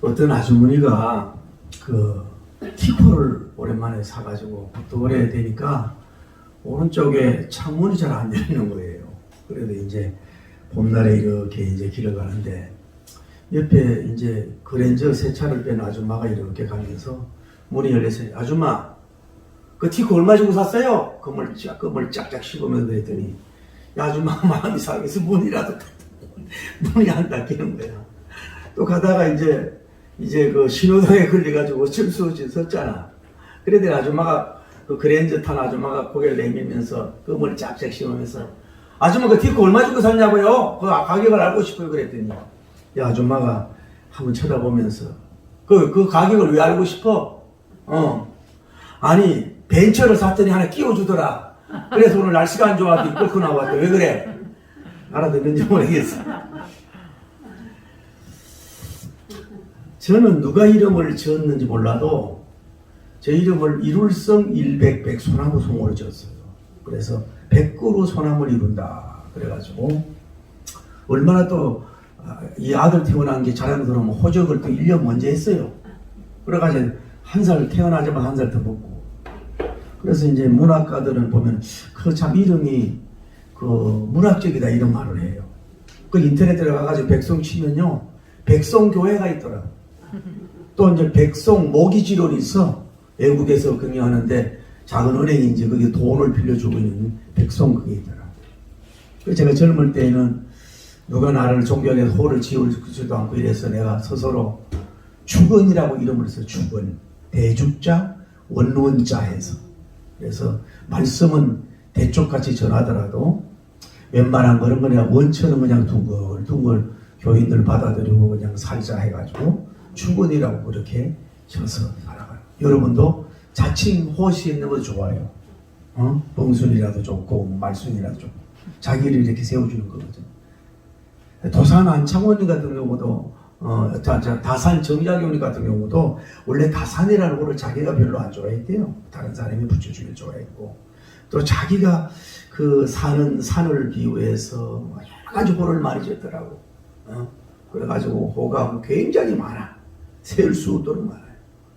어떤 아주머니가 그 티코를 오랜만에 사가지고 또 오래되니까 오른쪽에 창문이 잘 안 열리는 거예요. 그래도 이제 봄날에 이렇게 이제 길을 가는데 옆에 이제 그랜저 새 차를 뺀 아줌마가 이렇게 가면서 문이 열렸어요. 아줌마, 그 티코 얼마 주고 샀어요? 그물 짝짝 씹으면서 그랬더니 야, 아줌마가 마음이 상해서 문이라도 문이 안 닫히는 거야. 또 가다가 이제 그 신호등에 걸려가지고 어쩔 수 없이 섰잖아. 그래도 아줌마가 그 그랜저 탄 아줌마가 고개를 내밀면서 그 머리 짝짝 씹으면서 아줌마 그 티코 얼마 주고 샀냐고요? 그 가격을 알고 싶어요. 그랬더니 야, 아줌마가 한번 쳐다보면서 그 가격을 왜 알고 싶어? 아니 벤처를 샀더니 하나 끼워주더라. 그래서 오늘 날씨가 안 좋아서 끌고 나왔대. 왜 그래? 알아듣는지 모르겠어. 저는 누가 이름을 지었는지 몰라도 제 이름을 이룰성 일백 소나무 송으로 지었어요. 그래서 백구로 소나무를 이룬다. 그래가지고 얼마나 또 이 아들 태어난 게 자랑스러우면 들어오면 호적을 또 1년 먼저 했어요. 그래가지고 한 살 태어나자마자 한 살 더 먹고. 그래서 이제 문학가들은 보면 그 참 이름이 그 문학적이다 이런 말을 해요. 그 인터넷 들어가가지고 백송 치면요 백송교회가 있더라고. 또 이제 백송 모기지론이 있어. 외국에서 경영하는데 작은 은행이 이제 거기 돈을 빌려주고 있는 백송 그게 있더라고. 그래서 제가 젊을 때에는 누가 나를 존경해서 호를 지우지도 않고 이래서 내가 스스로 축원이라고 이름을 써. 축원. 대죽자 원원자 해서. 그래서 말씀은 대쪽같이 전하더라도 웬만한 거는 그냥 원처럼 그냥 둥글 교인들 받아들이고 그냥 살자 해가지고 축원이라고 그렇게 쳐서 살아가요. 여러분도 자칭 호시 있는 거 좋아요. 봉순이라도 좋고 말순이라도 좋고 자기를 이렇게 세워주는 거거든요. 도산 안창원님 같은 경우도 다산 정약용님 같은 경우도 원래 다산이라는 거를 자기가 별로 안 좋아했대요. 다른 사람이 붙여주길 좋아했고 또 자기가 그 사는 산을 비유해서 여러 가지 호를 많이 줬더라고. 그래가지고 호가 굉장히 많아. 세울 수 없도록 많아요.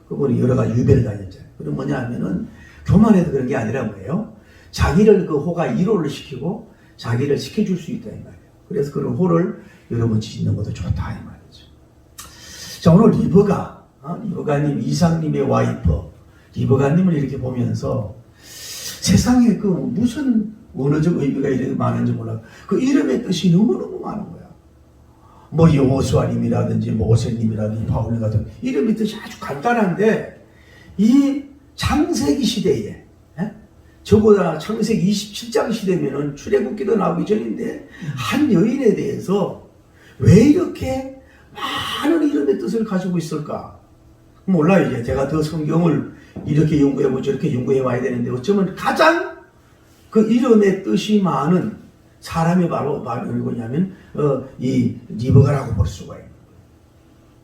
그분이 여러 가지 유배를 다녔잖아요. 그럼 뭐냐 하면은 교만해서 그런 게 아니라 뭐예요? 자기를 그 호가 이로를 시키고 자기를 시켜줄 수 있다 이 말이에요. 그래서 그런 호를 여러분 짓는 것도 좋다 이 말이죠. 자, 오늘 리버가님 이상님의 와이프 리버가님을 이렇게 보면서 세상에 그 무슨 언어적 의미가 이렇게 많은지 몰라. 그 이름의 뜻이 너무너무 많은 거야. 뭐 여호수아님이라든지 모세님이라든지 바울님 같은 이름의 뜻이 아주 간단한데 이 창세기 시대에 저보다 창세기 27장 시대면은 출애굽기도 나오기 전인데 한 여인에 대해서 왜 이렇게 많은 이름의 뜻을 가지고 있을까? 몰라요. 이제 제가 더 성경을 이렇게 연구해보고 저렇게 연구해 와야 되는데 어쩌면 가장 그 이름의 뜻이 많은 사람이 바로 누구냐면 이 리버가라고 볼 수가 있는 거예요.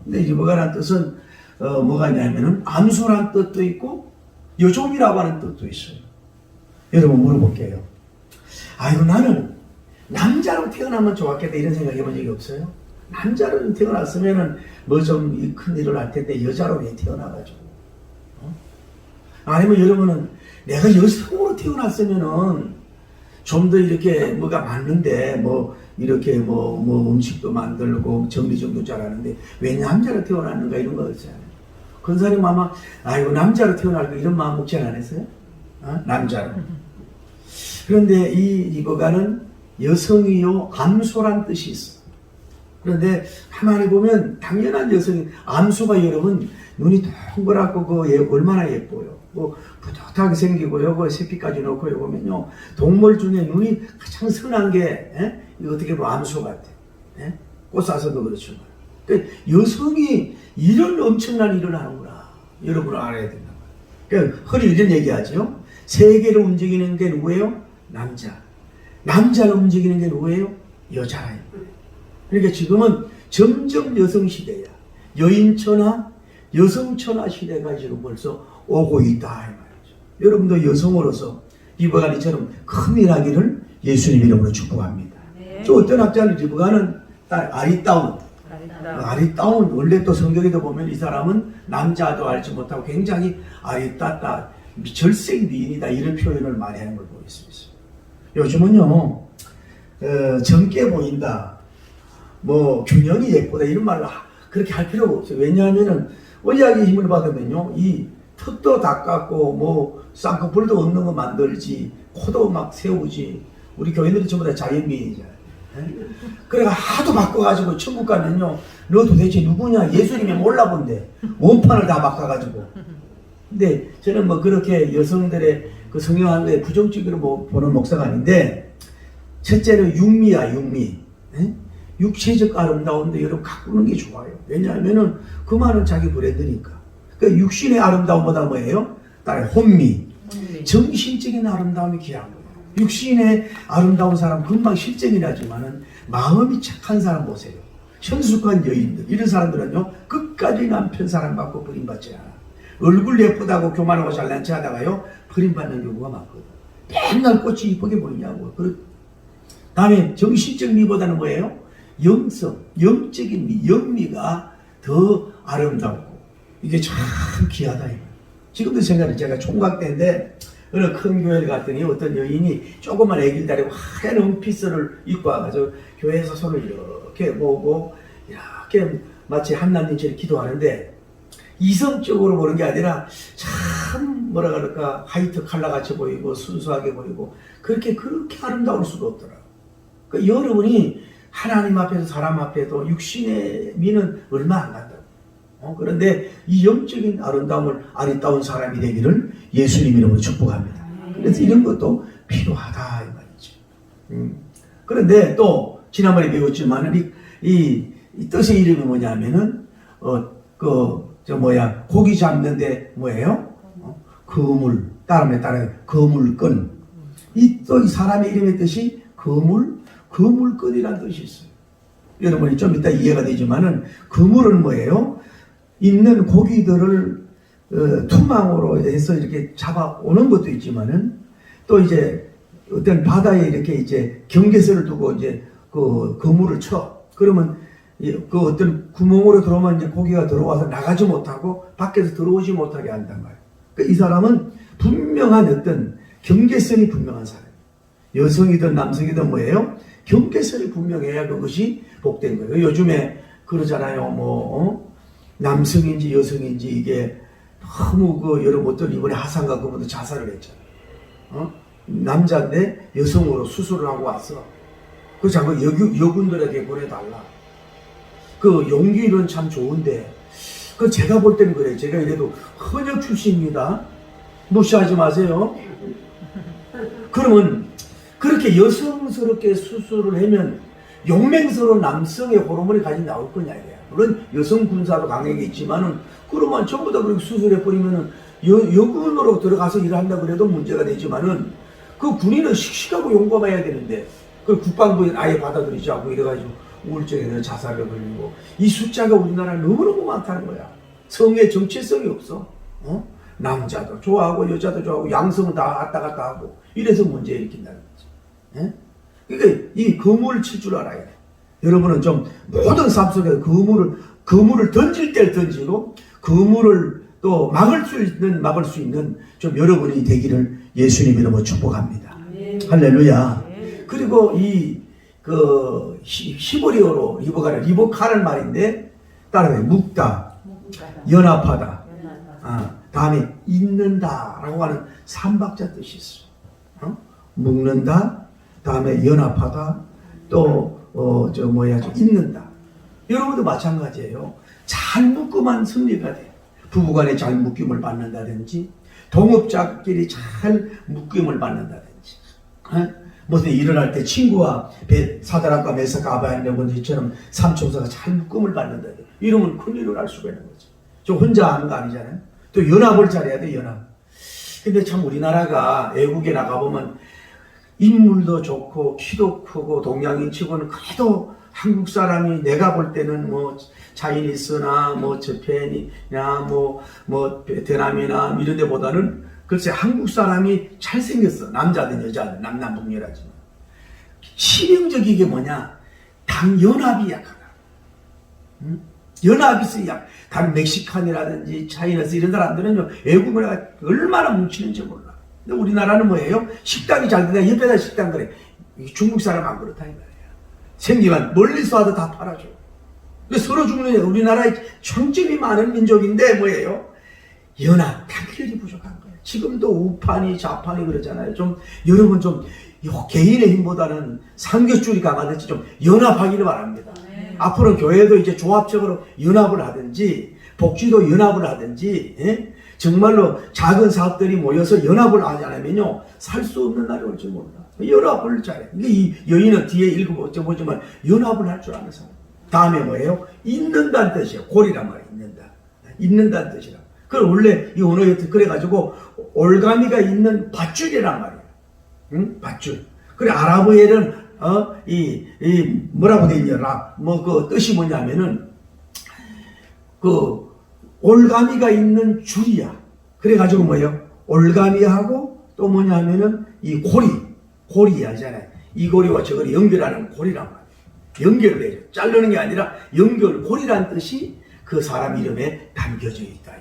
근데 리버가라는 뜻은 뭐가 있냐면은 암소란 뜻도 있고 여종이라고 하는 뜻도 있어요. 여러분 물어볼게요. 아이고 나는 남자로 태어나면 좋았겠다 이런 생각 해본 적이 없어요? 남자로 태어났으면은 뭐 좀 큰 일을 할 텐데 여자로 왜 태어나가지고? 아니면 여러분은 내가 여성으로 태어났으면은 좀 더 이렇게 뭐가 맞는데 뭐 이렇게 뭐 음식도 만들고 정리정도 잘하는데 왜 남자로 태어났는가 이런 거 있잖아요. 권사님 아마 아이고 남자로 태어날 거 이런 마음 먹지 않았어요? 남자로. 그런데 이 리버가는 여성이요 암소란 뜻이 있어. 그런데 가만히 보면 당연한 여성이 암소가 여러분 눈이 동그랗고 그 얼마나 예뻐요. 뭐 푸듯하게 생기고 요거 새끼까지 넣고 요거 보면요 동물 중에 눈이 가장 선한 게 이거 어떻게 보면 암소 같아. 꽃사슴도 그렇죠. 그러니까 여성이 이런 엄청난 일을 하는구나. 여러분은 알아야 된다. 그러니까 흔히 이런 얘기하죠. 세계를 움직이는 게 누구예요? 남자. 남자를 움직이는 게 누구예요? 여자예요. 그러니까 지금은 점점 여성 시대야. 여인천하, 여성천하 시대가 지금 벌써 오고 있다 이 말이죠. 여러분도 여성으로서 리버가니처럼 큰 일 하기를 예수님 이름으로 축복합니다. 네. 저 어떤 학자는 리버가는 아리따운 아리따운, 원래 또 성경에도 보면 이 사람은 남자도 알지 못하고 굉장히 아리따다, 절생 미인이다, 이런 표현을 많이 하는 걸 보고 있습니다. 요즘은요, 젊게 보인다, 뭐 균형이 예쁘다, 이런 말을 그렇게 할 필요가 없어요. 왜냐하면은 의학의 힘을 받으면요, 이 턱도 닦았고 뭐 쌍꺼풀도 없는 거 만들지, 코도 막 세우지. 우리 교인들이 전부 다 자연미인이잖아요. 그래가 하도 바꿔가지고 천국 가면요, 너 도대체 누구냐, 예수님이 몰라본데 원판을 다 바꿔가지고. 근데 저는 뭐 그렇게 여성들의 그 성형한 거에 부정적으로 뭐 보는 목사가 아닌데, 첫째는 육미야, 육미. 육체적 아름다움도 여러분 가꾸는 게 좋아요. 왜냐하면은 그 말은 자기 브랜드니까. 그러니까 육신의 아름다움보다 뭐예요? 따라 혼미. 정신적인 아름다움이 귀한 거예요. 육신의 아름다운 사람 금방 실적이 나지만은 마음이 착한 사람 보세요. 현숙한 여인들, 이런 사람들은요, 끝까지 남편 사랑받고 버림받지 않아. 얼굴 예쁘다고 교만하고 잘난 체 하다가요, 버림받는 경우가 많거든. 맨날 꽃이 이쁘게 보이냐고. 다음에 정신적 미보다는 뭐예요? 영성, 영적인 미, 영미가 더 아름답고, 이게 참 귀하다. 지금도 생각해. 제가 총각 때인데 어느 큰 교회를 갔더니 어떤 여인이 조그만 애기를 데리고 하얀 원피스를 입고 와가지고 교회에서 손을 이렇게 모으고 이렇게 마치 한남님처럼 기도하는데, 이성적으로 보는 게 아니라 참 뭐라 그럴까, 화이트 칼라 같이 보이고 순수하게 보이고, 그렇게 아름다울 수가 없더라. 그러니까 여러분이 하나님 앞에서 사람 앞에도 육신의 미는 얼마 안 간다고. 그런데 이 영적인 아름다운 사람이 되기를 예수님 이름으로 축복합니다. 그래서 이런 것도 필요하다, 이 말이죠. 그런데 또 지난번에 배웠지만은 이 뜻의 이름이 뭐냐면은 고기 잡는데 뭐예요? 거물, 따르면 거물끈. 이 사람의 이름의 뜻이 거물끈이라는 뜻이 있어요. 여러분이 좀 이따 이해가 되지만은, 거물은 뭐예요? 있는 고기들을 투망으로 해서 이렇게 잡아오는 것도 있지만은, 또 이제 어떤 바다에 이렇게 이제 경계선을 두고 이제 그 거물을 쳐. 그러면 그 어떤 구멍으로 들어오면 이제 고기가 들어와서 나가지 못하고 밖에서 들어오지 못하게 한단 말이에요. 그러니까 이 사람은 분명한 어떤 경계선이 분명한 사람이에요. 여성이든 남성이든 뭐예요? 경계선이 분명해야 그것이 복된 거예요. 요즘에 그러잖아요. 남성인지 여성인지 이게 너무 여러분 어떤 이번에 하산가 그분도 자살을 했잖아요. 남자인데 여성으로 수술을 하고 왔어. 그 자꾸 여군들에게 보내달라. 그 용기는 참 좋은데, 그 제가 볼 때는 그래요. 제가 이래도 헌역 출신입니다. 무시하지 마세요. 그러면 그렇게 여성스럽게 수술을 하면 용맹스러운 남성의 호르몬이 가진 나올 거냐 이거야. 물론 여성 군사도 강하게 있지만은, 그러면 전부 다 그렇게 수술해버리면은 여군으로 들어가서 일을 한다 그래도 문제가 되지만은, 그 군인은 씩씩하고 용감해야 되는데, 그 국방부에 아예 받아들이지 않고 이래가지고 우울증에 자살을 걸리고, 이 숫자가 우리나라에 너무너무 많다는 거야. 성의 정체성이 없어. 남자도 좋아하고 여자도 좋아하고 양성은 다 왔다 갔다 하고, 이래서 문제 일으킨다는 거지. 그러니까 이 거물을 칠 줄 알아야 돼. 여러분은 좀 모든 삶 속에서 거물을 던질 때를 던지고, 거물을 또 막을 수 있는 좀 여러분이 되기를 예수님 이름으로 축복합니다. 할렐루야. 그리고 히브리어로 리보카는 말인데, 따라해 묵다, 연합하다, 다음에 있는다라고 하는 3박자 뜻이 있어. 묵는다, 다음에 연합하다, 또 있는다. 여러분도 마찬가지예요. 잘 묶으면 승리가 돼. 부부간에 잘 묶임을 받는다든지, 동업자끼리 잘 묶임을 받는다든지, 무슨 일을 할 때 친구와 사드락과 메사가 아베드네고처럼 삼총사가 잘 묶음을 받는다든지, 이러면 큰 일을 할 수가 있는 거죠. 저 혼자 하는 거 아니잖아요. 또 연합을 잘해야 돼, 연합. 근데 참 우리나라가 외국에 나가보면 인물도 좋고 키도 크고 동양인 치고는 그래도 한국 사람이 내가 볼 때는 차이니스나 저펜이나 베트남이나 이런 데보다는 글쎄 한국 사람이 잘생겼어. 남자든 여자든 남남북녀라지만. 치명적이게 뭐냐? 당 연합이 약하다. 연합이 있어야. 다른 멕시칸이라든지 차이나스 이런 사람들은요, 외국 문화가 얼마나 뭉치는지 몰라. 근데 우리나라는 뭐예요? 식당이 잘 되다 옆에다 식당 그래. 중국 사람 안 그렇다 이 말이야. 생기만 멀리서 와도 다 팔아줘. 서로 죽는 우리나라의 총점이 많은 민족인데 뭐예요? 연합, 단결이 부족한 거예요. 지금도 우파니 좌파니 그러잖아요. 좀 여러분 좀 개인의 힘보다는 상계줄이 강하든지 좀 연합하기를 바랍니다. 앞으로 교회도 이제 조합적으로 연합을 하든지 복지도 연합을 하든지 정말로 작은 사업들이 모여서 연합을 하지 않으면요 살 수 없는 날이 올지 몰라. 연합을 잘해. 이 여인은 뒤에 읽어보지만 연합을 할 줄 아는 사람. 다음에 뭐예요? 있는다는 뜻이에요. 골이란 말이에요. 있는다는 뜻이라. 그걸 원래 이 언어에 그래가지고 올가미가 있는 밧줄이란 말이에요. 응? 밧줄. 그래 아랍어에는 뭐라고 돼 있냐? 그 뜻이 뭐냐면은 그 올가미가 있는 줄이야. 그래가지고 뭐예요? 올가미하고 또 뭐냐면은 이 고리 하잖아요. 이 고리와 저 고리 연결하는 고리란 말이에요. 연결을 해요. 자르는 게 아니라 연결고리란 뜻이 그 사람 이름에 담겨져 있다.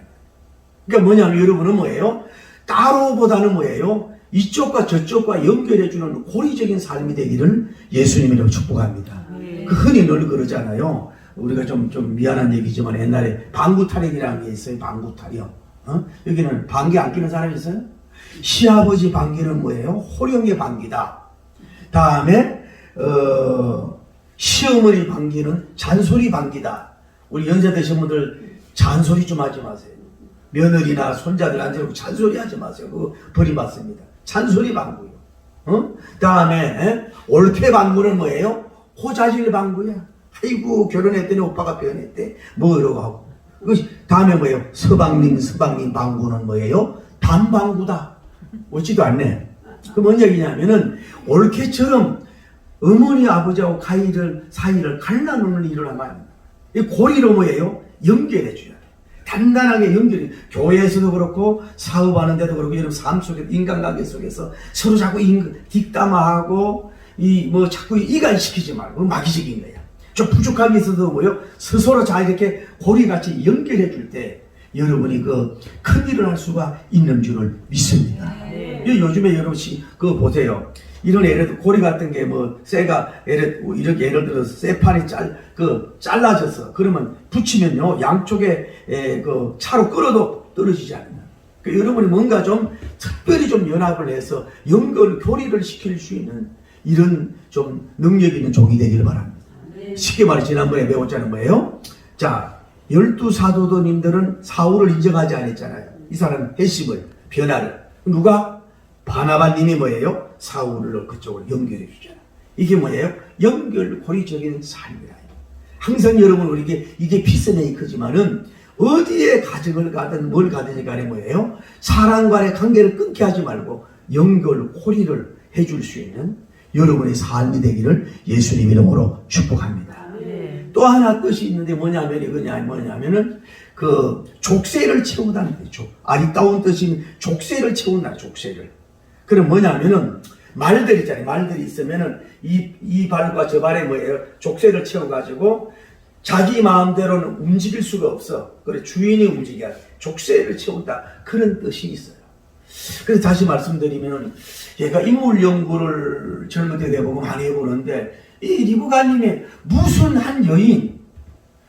그러니까 뭐냐면 여러분은 뭐예요? 따로보다는 뭐예요? 이쪽과 저쪽과 연결해주는 고리적인 삶이 되기를 예수님이라고 축복합니다. 그 흔히 늘 그러잖아요. 우리가 좀 미안한 얘기지만 옛날에 방구타령이라는 게 있어요. 방구타령. 여기는 방귀 안 끼는 사람이 있어요? 시아버지 방귀는 뭐예요? 호령의 방귀다. 다음에 시어머니 방귀는 잔소리 방귀다. 우리 연세 드신 분들 잔소리 좀 하지 마세요. 며느리나 손자들 앉아서 잔소리 하지 마세요. 그거 버림받습니다. 잔소리 방구요. 다음에 올케 방구는 뭐예요? 호자질 방구야. 아이고 결혼했더니 오빠가 변했대. 뭐 이러고 하고. 다음에 뭐예요? 서방님 방구는 뭐예요? 단방구다. 옳지도 않네. 그 뭔 얘기냐면은 올케처럼 어머니 아버지하고 사이를 갈라놓는 일을 하면 안 됩니다. 이 고리로 뭐예요? 연결해줘야 돼. 단단하게 연결해. 교회에서도 그렇고 사업하는 데도 그렇고 여러분 삶 속에 인간관계 속에서 서로 자꾸 뒷담화하고 자꾸 이간시키지 말고 마귀적인 거야. 좀 부족함이 있어도 뭐요? 스스로 잘 이렇게 고리같이 연결해 줄 때 여러분이 그 큰 일을 할 수가 있는 줄을 믿습니다. 요즘에 여러분 그거 보세요. 이런 예를 들어 고리 같은 게 쇠가 이렇게 예를 들어서 쇠판이 잘라져서 그러면 붙이면요 양쪽에 그 차로 끌어도 떨어지지 않는다. 그러니까 여러분이 뭔가 좀 특별히 좀 연합을 해서 교리를 시킬 수 있는 이런 좀 능력 있는 종이 되기를 바랍니다. 쉽게 말해 지난번에 배웠자는 뭐예요? 자, 12사도도님들은 사울을 인정하지 않았잖아요. 이 사람 회심을 변화를 누가? 바나바님이 뭐예요? 사울을 그쪽으로 연결해 주잖아. 이게 뭐예요? 연결고리적인 삶이라. 항상 여러분 우리에게 이게 피스메이커지만은 어디에 가정을 가든 뭘 가든지 간에 뭐예요? 사람 간의 관계를 끊게 하지 말고 연결고리를 해줄 수 있는 여러분의 삶이 되기를 예수님 이름으로 축복합니다. 또 하나 뜻이 있는데 뭐냐면은 그 족쇄를 채우다는 거죠. 아리따운 뜻인 족쇄를 채운다. 족쇄를. 그럼 뭐냐면은 말들 있잖아요. 말들이 있으면은 이 발과 저 발에 뭐예요? 족쇄를 채워가지고 자기 마음대로는 움직일 수가 없어. 그래 주인이 움직여야 족쇄를 채운다. 그런 뜻이 있어요. 그래서 다시 말씀드리면은 얘가 인물 연구를 젊을 때 내보면 많이 해보는데 이 리브가님의 무슨 한 여인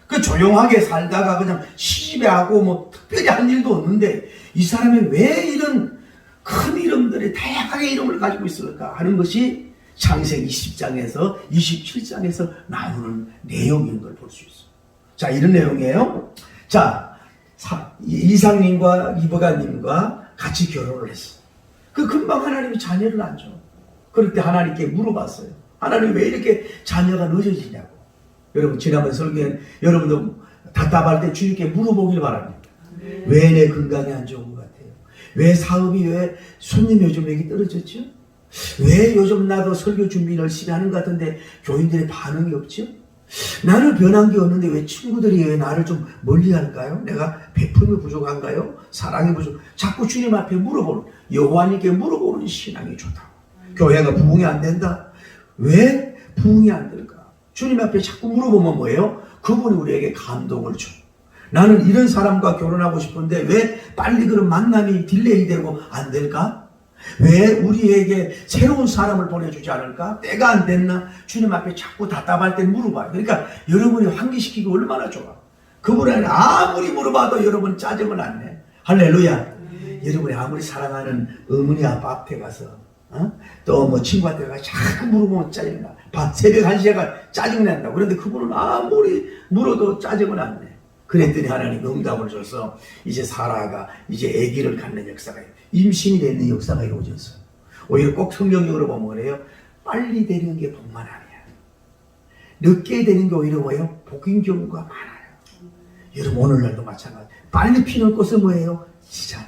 그 조용하게 살다가 그냥 시집하고 특별히 한 일도 없는데 이 사람이 왜 이런 큰 이름들이 다양하게 이름을 가지고 있을까 하는 것이 창세기 20장에서 27장에서 나오는 내용인 걸 볼 수 있어요. 자, 이런 내용이에요. 자, 이상님과 리브가님과 같이 결혼을 했어. 그 금방 하나님이 자녀를 안 줘. 그럴 때 하나님께 물어봤어요. 하나님 왜 이렇게 자녀가 늦어지냐고. 여러분 지난번 설교에 여러분도 답답할 때 주님께 물어보길 바랍니다. 왜 내 건강이 안 좋은 것 같아요? 왜 사업이 왜 손님 요즘 여기 떨어졌죠? 왜 요즘 나도 설교 준비 열심히 하는 것 같은데 교인들의 반응이 없죠? 나는 변한 게 없는데 왜 친구들이 왜 나를 좀 멀리 할까요? 내가 베품이 부족한가요? 사랑이 자꾸 주님 앞에 물어보는 여호와님께 물어보는 신앙이 좋다. 교회가 부흥이 안 된다. 왜 부흥이 안 될까? 주님 앞에 자꾸 물어보면 뭐예요? 그분이 우리에게 감동을 줘. 나는 이런 사람과 결혼하고 싶은데 왜 빨리 그런 만남이 딜레이 되고 안 될까? 왜 우리에게 새로운 사람을 보내주지 않을까? 때가 안 됐나? 주님 앞에 자꾸 답답할 때 물어봐요. 그러니까 여러분이 환기시키기 얼마나 좋아. 그분은 아무리 물어봐도 여러분 짜증을 안 내. 할렐루야. 여러분이 아무리 사랑하는 어머니 아빠 앞에 가서 또 뭐 친구한테 가서 자꾸 물어보면 짜증나. 새벽 1시에 가 짜증난다. 그런데 그분은 아무리 물어도 짜증을 안 내. 그랬더니 하나님 응답을 줘서 이제 사라가 이제 아기를 갖는 역사가 임신이 되는 역사가 이루어졌어요. 오히려 꼭 성경적으로 보면 그래요. 빨리 되는 게 복만 아니야. 늦게 되는 게 오히려 뭐예요? 복인 경우가 많아요. 여러분 오늘날도 마찬가지. 빨리 피는 꽃은 뭐예요? 지잖아.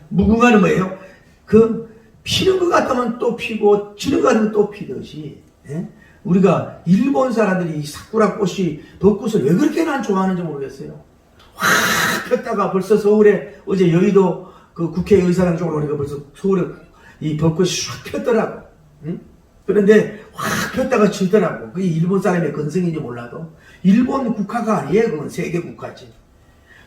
무궁화는 뭐예요? 그 피는 것 같으면 또 피고 지는 것 같으면 또 피듯이 우리가 일본 사람들이 이 사쿠라 꽃이 벚꽃을 왜 그렇게 난 좋아하는지 모르겠어요. 확 폈다가 벌써 서울에 어제 여의도 그 국회의사당 쪽으로 오니까 벌써 서울에 이 벚꽃이 쫙 폈더라고. 그런데 확 폈다가 지더라고. 그게 일본 사람의 건성인지 몰라도 일본 국화가 아니에요. 그건 세계 국화지.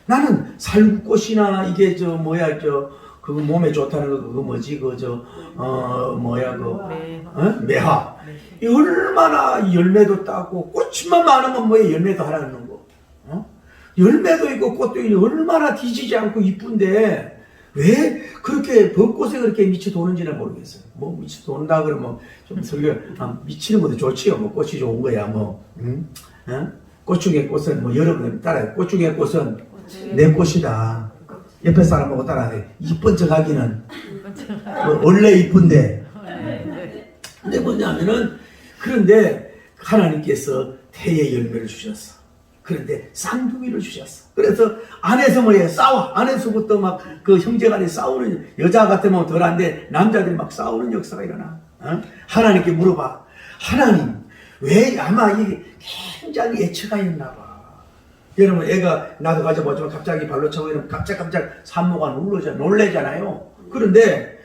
나는 살구꽃이나 이게 그거 몸에 좋다는 거 그거 뭐지 매화. 이 얼마나 열매도 따고 꽃만 많으면 뭐에 열매도 하나 있는 거. 열매도 있고 꽃도 있고 얼마나 뒤지지 않고 이쁜데 왜 그렇게 벚꽃에 그렇게 미쳐 도는지는 모르겠어요. 뭐 미쳐 돈다 그러면 좀 미치는 것도 좋지요. 뭐 꽃이 좋은 거야 뭐. 꽃 중에 꽃은 뭐 여러분 따라해. 꽃 중에 꽃은 내 꽃이다. 옆에 사람하고 따라해. 이쁜 척 하기는 원래 이쁜데. 근데 뭐냐면은 그런데 하나님께서 태의 열매를 주셨어. 그런데 쌍둥이를 주셨어. 그래서 안에서 뭐예요? 싸워. 안에서부터 막 그 형제간에 싸우는 여자 같으면 덜한데 남자들이 막 싸우는 역사가 일어나. 하나님께 물어봐. 하나님 왜 아마 이게 굉장히 애처가였나 봐. 여러분 애가 나도 가져보지만 갑자기 발로 차고 이러면 깜짝깜짝 산모가 놀래잖아요. 그런데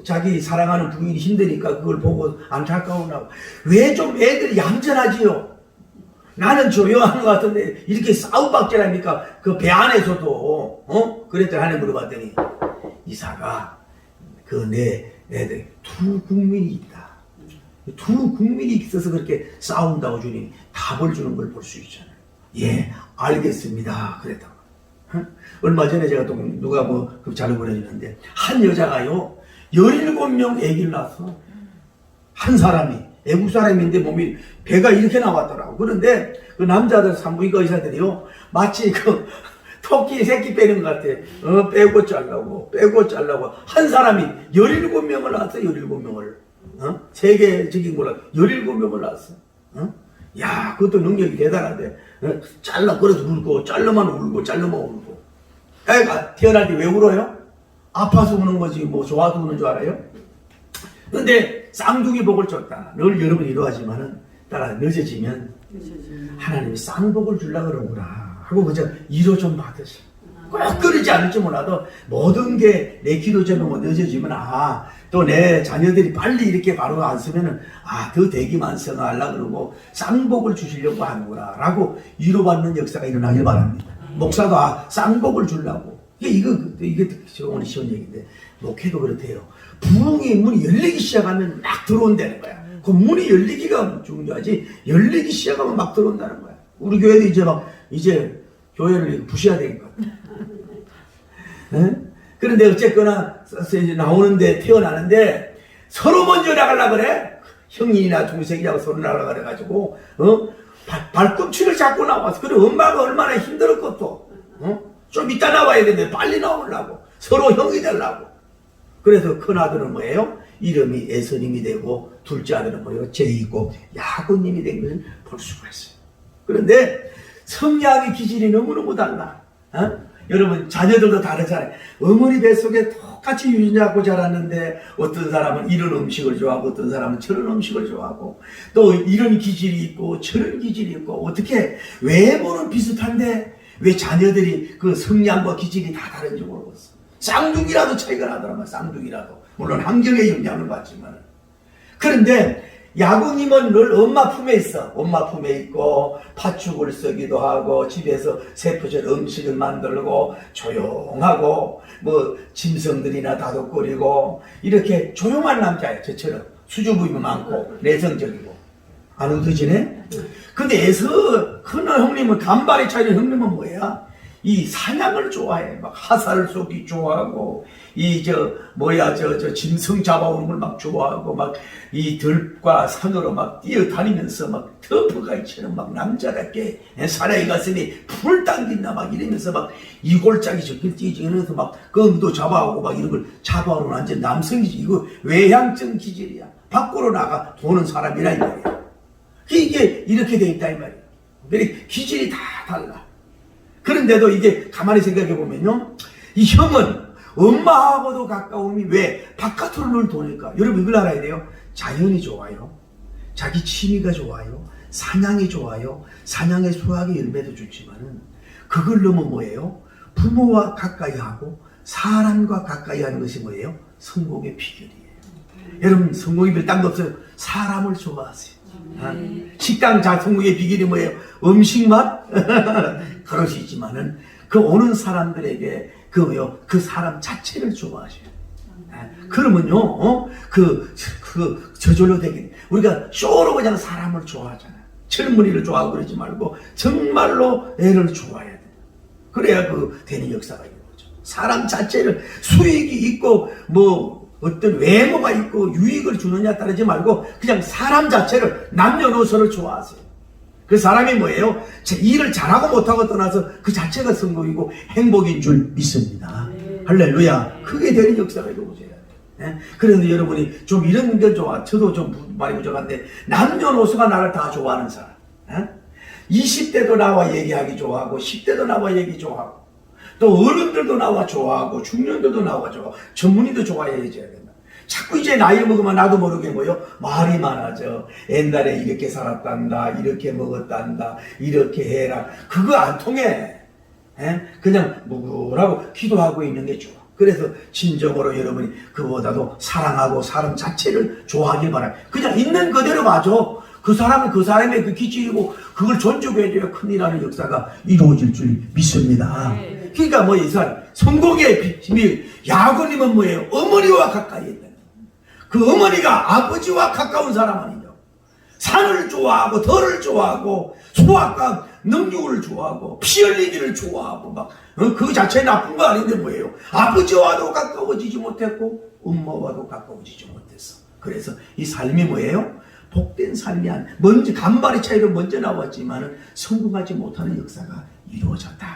자기 사랑하는 부인이 힘드니까 그걸 보고 안타까우나 왜 좀 애들이 얌전하지요? 나는 조용한 것 같은데 이렇게 싸움박질합니까? 그 배 안에서도 그랬더니 하나님 물어봤더니 이사가 내 애들 두 국민이 있다. 두 국민이 있어서 그렇게 싸운다고 주님 답을 주는 걸 볼 수 있잖아요. 예, 알겠습니다. 그랬다고. 얼마 전에 제가 또 누가 그 자료 보내주는데 한 여자가요 17명 아기를 낳았어. 한 사람이 애국 사람인데 몸이 배가 이렇게 나왔더라고. 그런데 그 남자들 산부인과 의사들이요 마치 그 토끼 새끼 빼는 것 같아. 빼고 잘라고 한 사람이 17명을 낳았어. 17명을 세계적인 거라 17명을 낳았어. 야, 그것도 능력이 대단한데 잘라 그래서 울고 잘라만 울고 애가 태어날 때 왜 울어요? 아파서 우는 거지 뭐 좋아서 우는 줄 알아요? 근데 쌍둥이 복을 줬다. 늘 여러분이 이러하지만은 따라 늦어지면 하나님이 쌍복을 주려고 그러구나 하고 그저 위로 좀 받으시. 꼭 그러지 않을지 몰라도 모든 게 내 기도 제목 늦어지면 또 내 자녀들이 빨리 이렇게 바로 안 쓰면은 더 대기만 성하려고 그러고 쌍복을 주시려고 하는구나 라고 위로받는 역사가 일어나길 바랍니다. 목사도 쌍복을 주려고 이게 오늘 쉬운 얘기인데 목회도 그렇대요. 부흥의 문이 열리기 시작하면 막 들어온다는 거야. 그 문이 열리기가 중요하지 열리기 시작하면 막 들어온다는 거야. 우리 교회도 이제 교회를 부셔야 되는 것 같아. 그런데 어쨌거나 이제 나오는데 태어나는데 서로 먼저 나가려고 그래. 형이나 동생이라고 서로 나가려고 그래가지고 발꿈치를 잡고 나왔어. 그래 엄마가 얼마나 힘들었겠어. 좀 이따 나와야 되는데 빨리 나오려고 서로 형이 되려고. 그래서 큰 아들은 뭐예요? 이름이 에서님이 되고 둘째 아들은 뭐예요? 제이고 야고님이 된 것을 볼 수가 있어요. 그런데 성향의 기질이 너무너무 달라. 여러분 자녀들도 다르잖아요. 어머니 뱃속에 똑같이 유전자고 자랐는데 어떤 사람은 이런 음식을 좋아하고 어떤 사람은 저런 음식을 좋아하고 또 이런 기질이 있고 저런 기질이 있고 어떻게 외모는 비슷한데 왜 자녀들이 그 성향과 기질이 다 다른지 모르겠어. 쌍둥이라도 차이가 나더라고요. 쌍둥이라도 물론 환경의 영향을 받지만 그런데 야구님은 늘 엄마 품에 있어. 엄마 품에 있고 팥죽을 쓰기도 하고 집에서 세포질 음식을 만들고 조용하고 뭐 짐승들이나 다독거리고 이렇게 조용한 남자예요. 저처럼 수줍음이 많고 내성적이고. 안 웃으시네? 근데 큰 형님은 간발의 차이는 형님은 뭐야? 이 사냥을 좋아해. 막 하사를 쏘기 좋아하고, 짐승 잡아오는 걸 막 좋아하고, 막 이 들과 산으로 막 뛰어다니면서 막 터프가이처럼 막 남자답게 사나이 가슴이 불 당긴다 막 이러면서 막 이골짜기 저길 뛰면서 막 껌도 잡아오고 막 이런 걸 잡아오는 완전 남성이지. 이거 외향적 기질이야. 밖으로 나가 도는 사람이라 이 말이야. 이게 이렇게 돼 있다 이 말이야. 기질이 다 달라. 그런데도 이게 가만히 생각해 보면요, 이 형은 엄마하고도 가까움이 왜 바깥으로 늘 도니까. 여러분 이걸 알아야 돼요. 자연이 좋아요, 자기 취미가 좋아요, 사냥이 좋아요, 사냥의 수확의 열매도 좋지만은 그걸 넘어 뭐예요? 부모와 가까이 하고 사람과 가까이 하는 것이 뭐예요? 성공의 비결이에요. 여러분 성공의 비결 딴 거 없어요. 사람을 좋아하세요. 식당 자 성공의 비결이 뭐예요? 음식만? 그것이 있지만은 그 오는 사람들에게 그 사람 자체를 좋아하셔요. 그러면요, 저절로 되긴. 우리가 쇼로 그냥 사람을 좋아하잖아요. 젊은이를 좋아하고 그러지 말고 정말로 애를 좋아해야 돼요. 그래야 되는 역사가 있는 거죠. 사람 자체를 수익이 있고 어떤 외모가 있고 유익을 주느냐 따르지 말고 그냥 사람 자체를 남녀노소를 좋아하세요. 그 사람이 뭐예요? 일을 잘하고 못하고 떠나서 그 자체가 성공이고 행복인 줄 믿습니다. 할렐루야. 그게 되는 역사가 이루어져야 돼요. 그런데 여러분이 좀 이런 게 좋아. 저도 좀 많이 부족한데 남녀노소가 나를 다 좋아하는 사람. 20대도 나와 얘기하기 좋아하고 10대도 나와 얘기 좋아하고 또 어른들도 나와 좋아하고 중년들도 나와 좋아하고 전문의도 좋아해줘야 된다. 자꾸 이제 나이 먹으면 나도 모르게 말이 많아져. 옛날에 이렇게 살았단다, 이렇게 먹었단다, 이렇게 해라. 그거 안 통해. 그냥 묵으라고 기도하고 있는 게 좋아. 그래서 진정으로 여러분이 그보다도 사랑하고 사람 자체를 좋아하길 바라요. 그냥 있는 그대로 봐줘. 그 사람은 그 사람의 그 기질이고 그걸 존중해줘야 큰일이라는 역사가 이루어질 줄 믿습니다. 그러니까 이 사람 성공의 비밀. 야구님은 뭐예요? 어머니와 가까이 있다. 그 어머니가 아버지와 가까운 사람 아니냐. 산을 좋아하고 덜을 좋아하고 소화과 능률을 좋아하고 피 흘리기를 좋아하고 그 자체에 나쁜 거 아닌데 뭐예요? 아버지와도 가까워지지 못했고 엄마와도 가까워지지 못했어. 그래서 이 삶이 뭐예요? 복된 삶이 먼저 간발의 차이로 먼저 나왔지만은 성공하지 못하는 역사가 이루어졌다.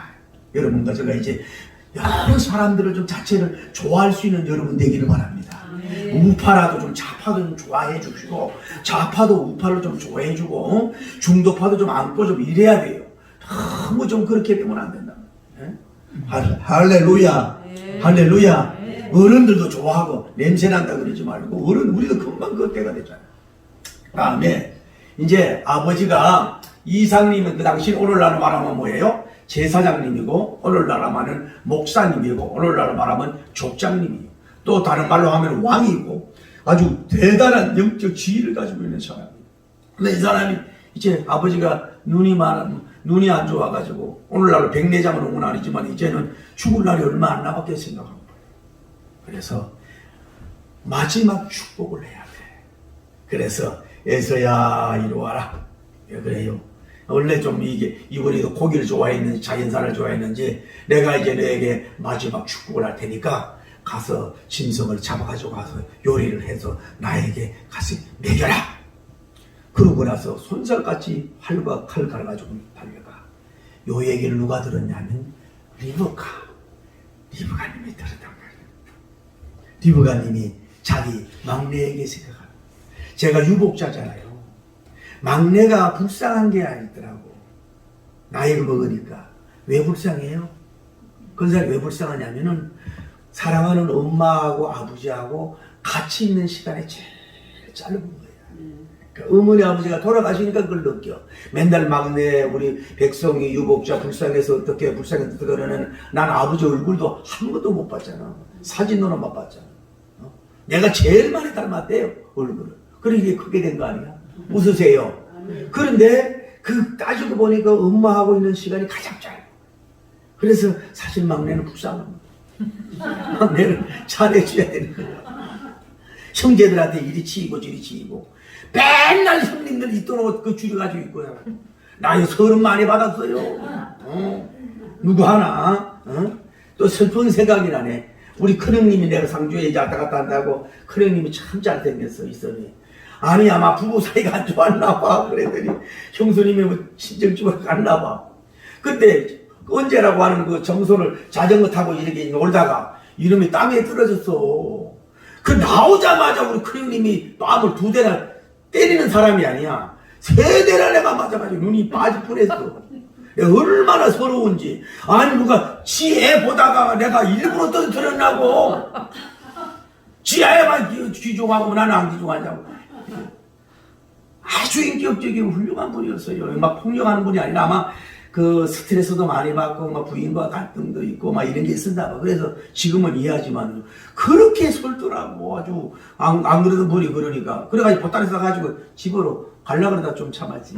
여러분과 제가 이제 여러 사람들을 좀 자체를 좋아할 수 있는 여러분 되기를 바랍니다. 우파라도 좀 좌파도 좀 좋아해 주시고 좌파도 우파를 좀 좋아해 주고 중도파도 좀 안고 좀 이래야 돼요. 너무 좀 그렇게 되면 안 된다. 할렐루야. 할렐루야. 어른들도 좋아하고 냄새난다 그러지 말고 우리도 금방 그 때가 되잖아요. 다음에 이제 아버지가 이상님은 그 당시 오늘날 말하면 뭐예요? 제사장님이고 오늘날 말하면 목사님이고 오늘날 말하면 족장님이고 또 다른 말로 하면 왕이고 아주 대단한 영적 지위를 가지고 있는 사람이에요. 근데 이 사람이 이제 아버지가 눈이 안 좋아가지고 오늘날로 백내장을 온 건 아니지만 이제는 죽을 날이 얼마 안 남았게 생각하고 그래서 마지막 축복을 해야 돼. 그래서 에서야 이리 와라. 왜 그래요? 원래 좀 이번에도 고기를 좋아했는지 자연산을 좋아했는지 내가 이제 너에게 마지막 축복을 할 테니까 가서 짐승을 잡아가지고 가서 요리를 해서 나에게 가서 먹여라. 그러고 나서 손살같이 활과 칼 갈아가지고 달려가. 요 얘기를 누가 들었냐면 리브가님이 들었단 말이에요. 리브가님이 자기 막내에게 생각합니다. 제가 유복자잖아요. 막내가 불쌍한 게 아니더라고. 나이를 먹으니까. 왜 불쌍해요? 그 사람이 왜 불쌍하냐면은 사랑하는 엄마하고 아버지하고 같이 있는 시간이 제일 짧은 거예요. 그러니까 어머니 아버지가 돌아가시니까 그걸 느껴. 맨날 막내 우리 백성이 유복자 불쌍해서 어떻게 불쌍해서 그러는 난 아버지 얼굴도 한 번도 못 봤잖아. 사진으로만 봤잖아. 내가 제일 많이 닮았대요 얼굴을. 그러게 크게 된 거 아니야? 웃으세요. 그런데 그 따지고 보니까 엄마하고 있는 시간이 가장 짧아. 그래서 사실 막내는 불쌍합니다. 막내는 잘해줘야 되는 거야. 형제들한테 이리 치이고 저리 치이고 맨날 형님들 입던 옷 그 줄여가지고 입고요. 나이 30 많이 받았어요. 누구 하나? 또 슬픈 생각이 나네. 우리 큰형님이 내가 상주에 이제 왔다 갔다 한다고 큰형님이 참 잘생겼어 있더니 아니 아마 부부 사이가 안 좋았나 봐. 그랬더니 형수님이 뭐 친정집으로 갔나 봐. 그때 언제라고 하는 그 정소를 자전거 타고 이렇게 놀다가 이놈이 땀에 떨어졌어. 그 나오자마자 우리 큰형님이 땀을 2대나 때리는 사람이 아니야. 3대나 내가 맞아가지고 눈이 빠질 뻔했어. 얼마나 서러운지. 아니 누가 지 애 보다가 내가 일부러 떨어뜨렸나고. 지 애만 귀중하고 나는 안 귀중하냐고. 아주 인격적이고 훌륭한 분이었어요. 막 폭력하는 분이 아니라 아마 그 스트레스도 많이 받고 막 부인과 갈등도 있고 막 이런 게 있었나 봐. 그래서 지금은 이해하지만 그렇게 설더라고. 아주 안 그래도 분이 그러니까. 그래가지고 보따리 싸가지고 집으로 가려고 그러다 좀 참았지.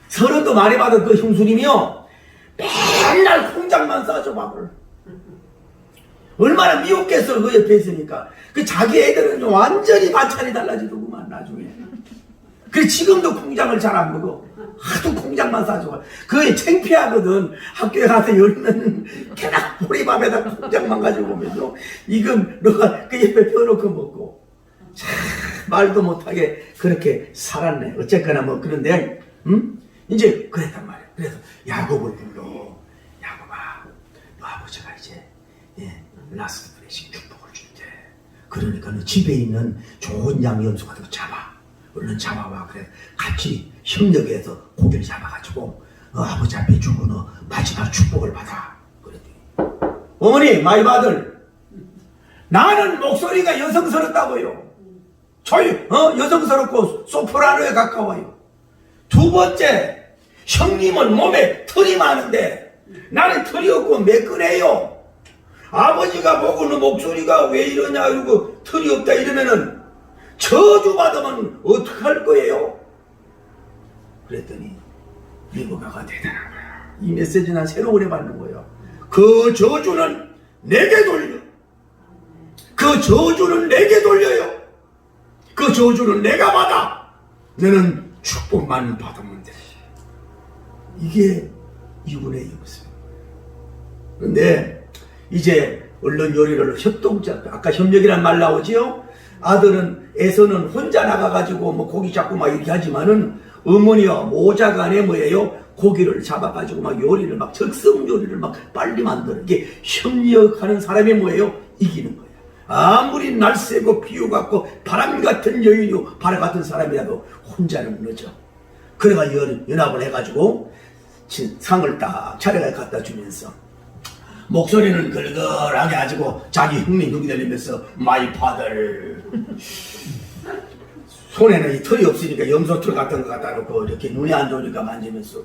서른도 많이 받은 그 형수님이요 맨날 콩장만 싸줘 밥을. 얼마나 미웠겠어 그 옆에 있으니까. 그 자기 애들은 완전히 반찬이 달라지더구만 나중에. 그래 지금도 콩장을 잘 안 먹어. 하도 콩장만 싸줘. 그게 창피하거든. 학교에 가서 열면 게다가 보리밥에다 콩장만 가지고 오면서 이건 너가 그 옆에 펴놓고 먹고. 참 말도 못하게 그렇게 살았네. 어쨌거나 뭐 그런데 이제 그랬단 말이야. 그래서 야곱을 불러. 야곱아, 너 아버지가 이제 라스트 브레싱 축복을 줄게. 그러니까 너 집에 있는 좋은 양 염소 같은 거 잡아. 얼른 잡아와. 그래 같이 협력해서 고기를 잡아가지고 아버지 앞에 주고 너 마지막 축복을 받아. 그랬더니 어머니 마이 아들 나는 목소리가 여성스럽다고요. 여성스럽고 소프라노에 가까워요. 두 번째 형님은 몸에 털이 많은데 나는 털이 없고 매끈해요. 아버지가 보고 너 목소리가 왜 이러냐 이러고 털이 없다 이러면은 저주받으면 어떡할 거예요? 그랬더니 리브가가 대단한 거야. 이 메시지 난 새로 오래 받는 거예요. 그 저주는 내게 돌려. 그 저주는 내게 돌려요. 그 저주는 내가 받아. 너는 축복만 받으면 돼. 이게 이분의 모습. 그런데 이제 얼른 요리를 협동자, 아까 협력이란 말 나오지요? 아들은 에서는 혼자 나가가지고 뭐 고기 잡고 막 이렇게 하지만은 어머니와 모자간에 뭐예요? 고기를 잡아가지고 막 요리를 막 적성 요리를 막 빨리 만드는 게 협력하는 사람이 뭐예요? 이기는 거야. 아무리 날쌔고 비유 같고 바람 같은 여인이요 바람 같은 사람이라도 혼자는 늦어. 그래가 연합을 해가지고 상을 딱 차례가 갖다 주면서 목소리는 걸걸하게 가지고 자기 형님 눈이 들리면서 마이 파들 손에는 이 털이 없으니까 염소털 같은 거 갖다 놓고 이렇게 눈이 안 좋으니까 만지면서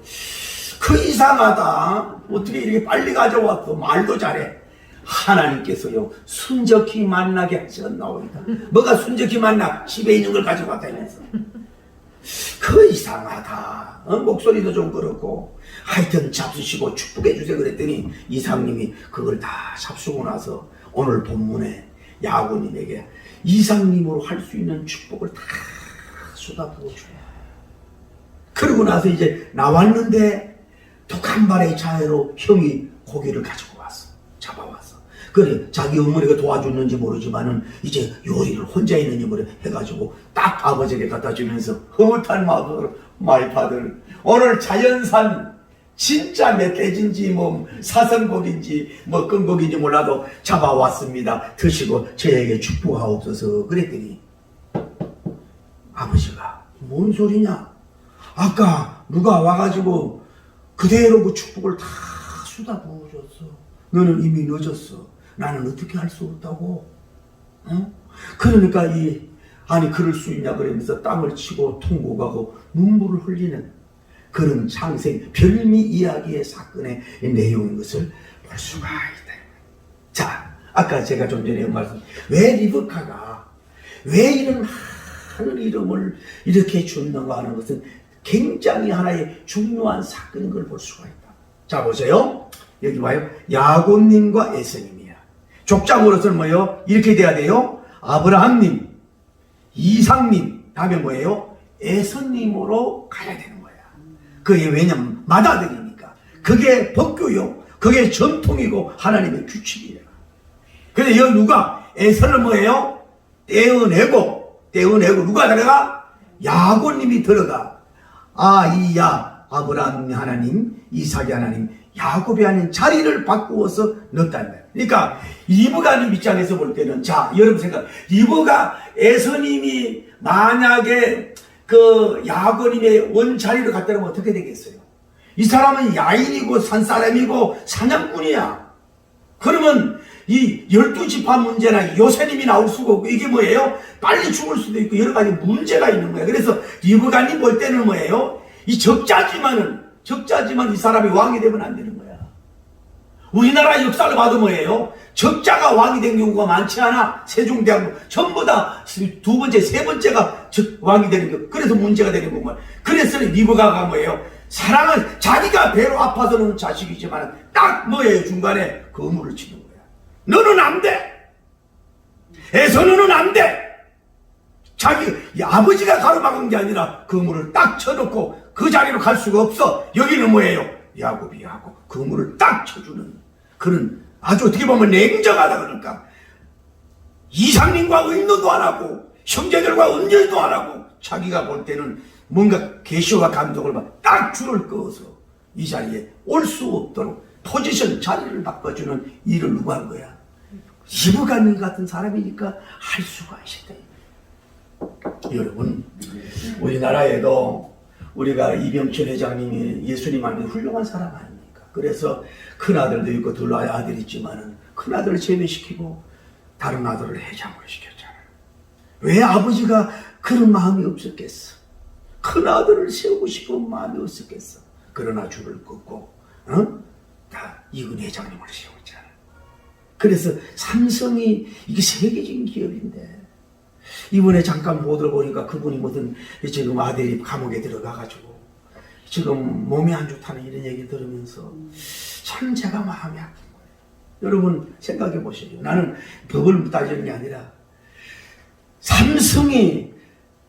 그 이상하다. 어떻게 이렇게 빨리 가져왔어. 말도 잘해. 하나님께서요 순적히 만나게 하셨나오이다. 뭐가 순적히 만나? 집에 있는 걸 가져갔다면서. 그 이상하다. 목소리도 좀 그렇고 하여튼 잡수시고 축복해 주세요 그랬더니 이상님이 그걸 다 잡수고 나서 오늘 본문에 야고님에게 이상님으로 할 수 있는 축복을 다 쏟아부어 줘요. 그러고 나서 이제 나왔는데 독한 발의 자해로 형이 고기를 가지고 왔어. 잡아왔어. 그래 자기 어머니가 도와줬는지 모르지만은 이제 요리를 혼자 있는 힘으로 해가지고 딱 아버지에게 갖다 주면서 흐뭇한 마음으로 마이 파들 오늘 자연산 진짜 멧돼지인지 뭐 사슴고기인지 뭐 끈고기인지 몰라도 잡아왔습니다. 드시고 저에게 축복하옵소서. 그랬더니 아버지가 뭔 소리냐? 아까 누가 와가지고 그대로 그 축복을 다 쏟아 부어줬어. 너는 이미 늦었어. 나는 어떻게 할 수 없다고. 그러니까 아니 그럴 수 있냐 그러면서 땀을 치고 통곡하고 눈물을 흘리는 그런 창생 별미 이야기의 사건의 내용인 것을 볼 수가 있다. 자, 아까 제가 좀 전에 말씀 왜 리브카가 왜 이런 하늘 이름을 이렇게 줬는가 하는 것은 굉장히 하나의 중요한 사건인 걸 볼 수가 있다. 자, 보세요. 여기 봐요. 야곱님과 에서님이야. 족장으로서는 뭐예요? 이렇게 돼야 돼요. 아브라함님, 이삭님, 다음에 뭐예요? 에서님으로 가야 되는 거야. 그게 왜냐면 맏아들이니까. 그게 법규요. 그게 전통이고 하나님의 규칙이에요. 근데 여기 누가 에서는 뭐예요? 떼어내고 누가 들어가? 야곱님이 들어가. 아브라함 하나님, 이삭이 하나님, 야곱이 하는 자리를 바꾸어서 넣었다는 거예요. 그러니까 리브가님 입장에서 볼 때는, 자, 여러분 생각, 리브가 에서님이 만약에 그 야곱님의 원자리로 갔다면 어떻게 되겠어요? 이 사람은 야인이고 산사람이고 사냥꾼이야. 그러면 이 12지파 문제나 요셉님이 나올 수가 없고, 이게 뭐예요? 빨리 죽을 수도 있고 여러 가지 문제가 있는 거예요. 그래서 리브가님 볼 때는 뭐예요? 이 적자지만 이 사람이 왕이 되면 안 되는 거야. 우리나라 역사를 봐도 뭐예요? 적자가 왕이 된 경우가 많지 않아. 세종대왕 전부 다 두 번째, 세 번째가 왕이 되는 거. 그래서 문제가 되는 거구만. 그래서 리브가가 뭐예요? 사랑은 자기가 배로 아파서 놓은 자식이지만 딱 뭐예요? 중간에 거물을 치는 거야. 너는 안 돼. 에서는 안 돼. 자기 아버지가 가로막은 게 아니라 거물을 딱 쳐놓고 그 자리로 갈 수가 없어. 여기는 뭐예요? 야곱이 거물을 딱 쳐주는 그런 아주 어떻게 보면 냉정하다 그럴까. 이상님과 의논도 안 하고 형제들과 은결도 안 하고 자기가 볼 때는 뭔가 계시와 감동을 딱 줄을 그어서 이 자리에 올 수 없도록 포지션 자리를 바꿔주는 일을 누가 한 거야? 리브가님 같은 사람이니까 할 수가 있었다. 여러분, 우리나라에도 우리가 이병철 회장님이 예수님한테 훌륭한 사람 아닙니까? 그래서 큰아들도 있고 둘 아들이 있지만은 큰아들을 제외시키고 다른 아들을 회장으로 시켰잖아요. 왜 아버지가 그런 마음이 없었겠어? 큰아들을 세우고 싶은 마음이 없었겠어? 그러나 줄을 긋고 다 이근 회장님을 세웠잖아. 그래서 삼성이 이게 세계적인 기업인데 이번에 잠깐 보도를 보니까 그분이 무슨 지금 아들이 감옥에 들어가가지고 지금 몸이 안 좋다는 이런 얘기 들으면서 참 제가 마음이 아픈 거예요. 여러분 생각해 보시죠. 나는 법을 따지는 게 아니라 삼성이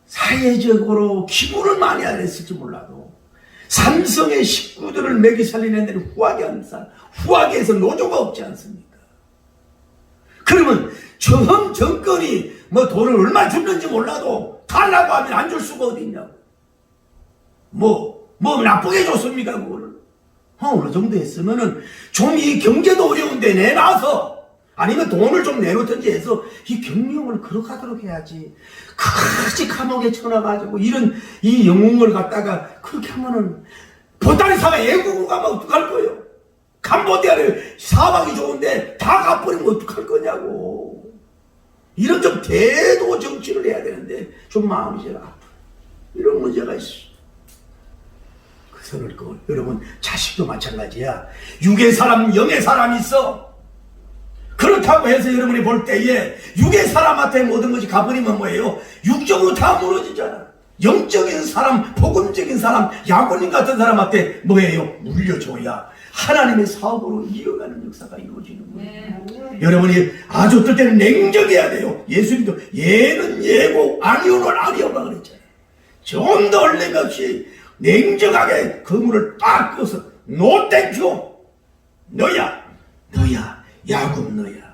사회적으로 기부를 많이 안 했을지 몰라도 삼성의 식구들을 먹이 살리는 데는 후하게에서 노조가 없지 않습니까? 그러면 처음 정권이 뭐 돈을 얼마 줬는지 몰라도 달라고 하면 안 줄 수가 어디 있냐고. 뭐 나쁘게 줬습니까 그거를? 어느 정도 했으면은 좀 이 경제도 어려운데 내놔서 아니면 돈을 좀 내놓든지 해서 이 경영을 그렇게 하도록 해야지. 그렇게 감옥에 쳐놔가지고 이런 이 영웅을 갖다가 그렇게 하면은 보따리사가 애국으로 가면 어떡할 거예요? 캄보디아를 사방이 좋은데 다 가버리면 어떡할 거냐고. 이런 좀 대도 정치를 해야 되는데 좀 마음이 제가 아파요. 이런 문제가 있어. 그 선을 그걸 여러분 자식도 마찬가지야. 육의 사람 영의 사람이 있어. 그렇다고 해서 여러분이 볼 때에 육의 사람한테 모든 것이 가버리면 뭐예요? 육적으로 다 무너지잖아. 영적인 사람, 복음적인 사람, 야곱님 같은 사람한테 뭐예요? 물려줘야 하나님의 사업으로 이어가는 역사가 이루어지는 거예요. 여러분이 아주 어떨 때는 냉정해야 돼요. 예수님도 얘는 얘고 아니오는 아니오라 그랬잖아요. 좀 더 얼레없이 냉정하게 그물을 딱 끄서 노 땡큐. 너야 야곱 너야.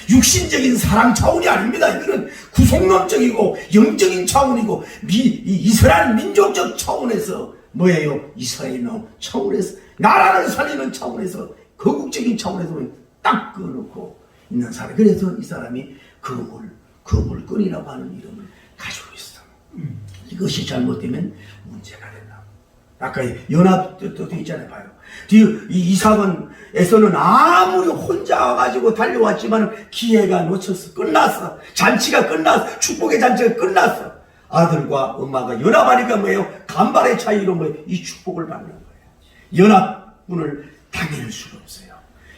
육신적인 사랑 차원이 아닙니다. 이거는 구속론적이고 영적인 차원이고 이스라엘 민족적 차원에서 뭐예요? 이스라엘 차원에서 나라를 살리는 차원에서 거국적인 차원에서 딱 끊어놓고 있는 사람. 그래서 이 사람이 거물꾼이라고 하는 이름을 가지고 있어. 이것이 잘못되면 문제가 된다. 아까 연합도 있잖아요. 봐요. 이삭은 아무리 혼자 와가지고 달려왔지만 기회가 놓쳤어. 끝났어. 잔치가 끝났어. 축복의 잔치가 끝났어. 아들과 엄마가 연합하니까 뭐예요? 간발의 차이로 이 축복을 받는 거예요. 연합군을 당할 수가 없어요.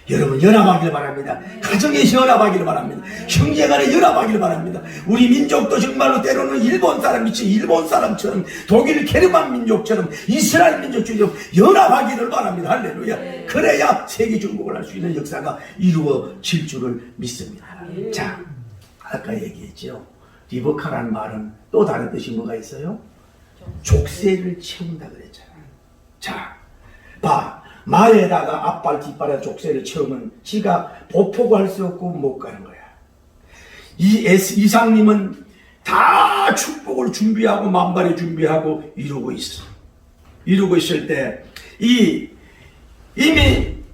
여러분 연합하기를 바랍니다. 가정에서 연합하기를 바랍니다. 형제간에 연합하기를 바랍니다. 우리 민족도 정말로 때로는 일본 사람 미친 일본 사람처럼 독일 게르만 민족처럼 이스라엘 민족처럼 연합하기를 바랍니다. 할렐루야. 그래야 세계 정복을 할 수 있는 역사가 이루어질 줄을 믿습니다. 자, 아까 얘기했죠. 리버카라는 말은 또 다른 뜻이 뭐가 있어요? 족쇄를 채운다 그랬잖아요. 자, 봐. 말에다가 앞발 뒷발에 족쇄를 채우면 지가 보포구할 수 없고 못 가는 거야. 이상님은 다 축복을 준비하고 만발에 준비하고 이루고 있어. 이루고 있을 때 이미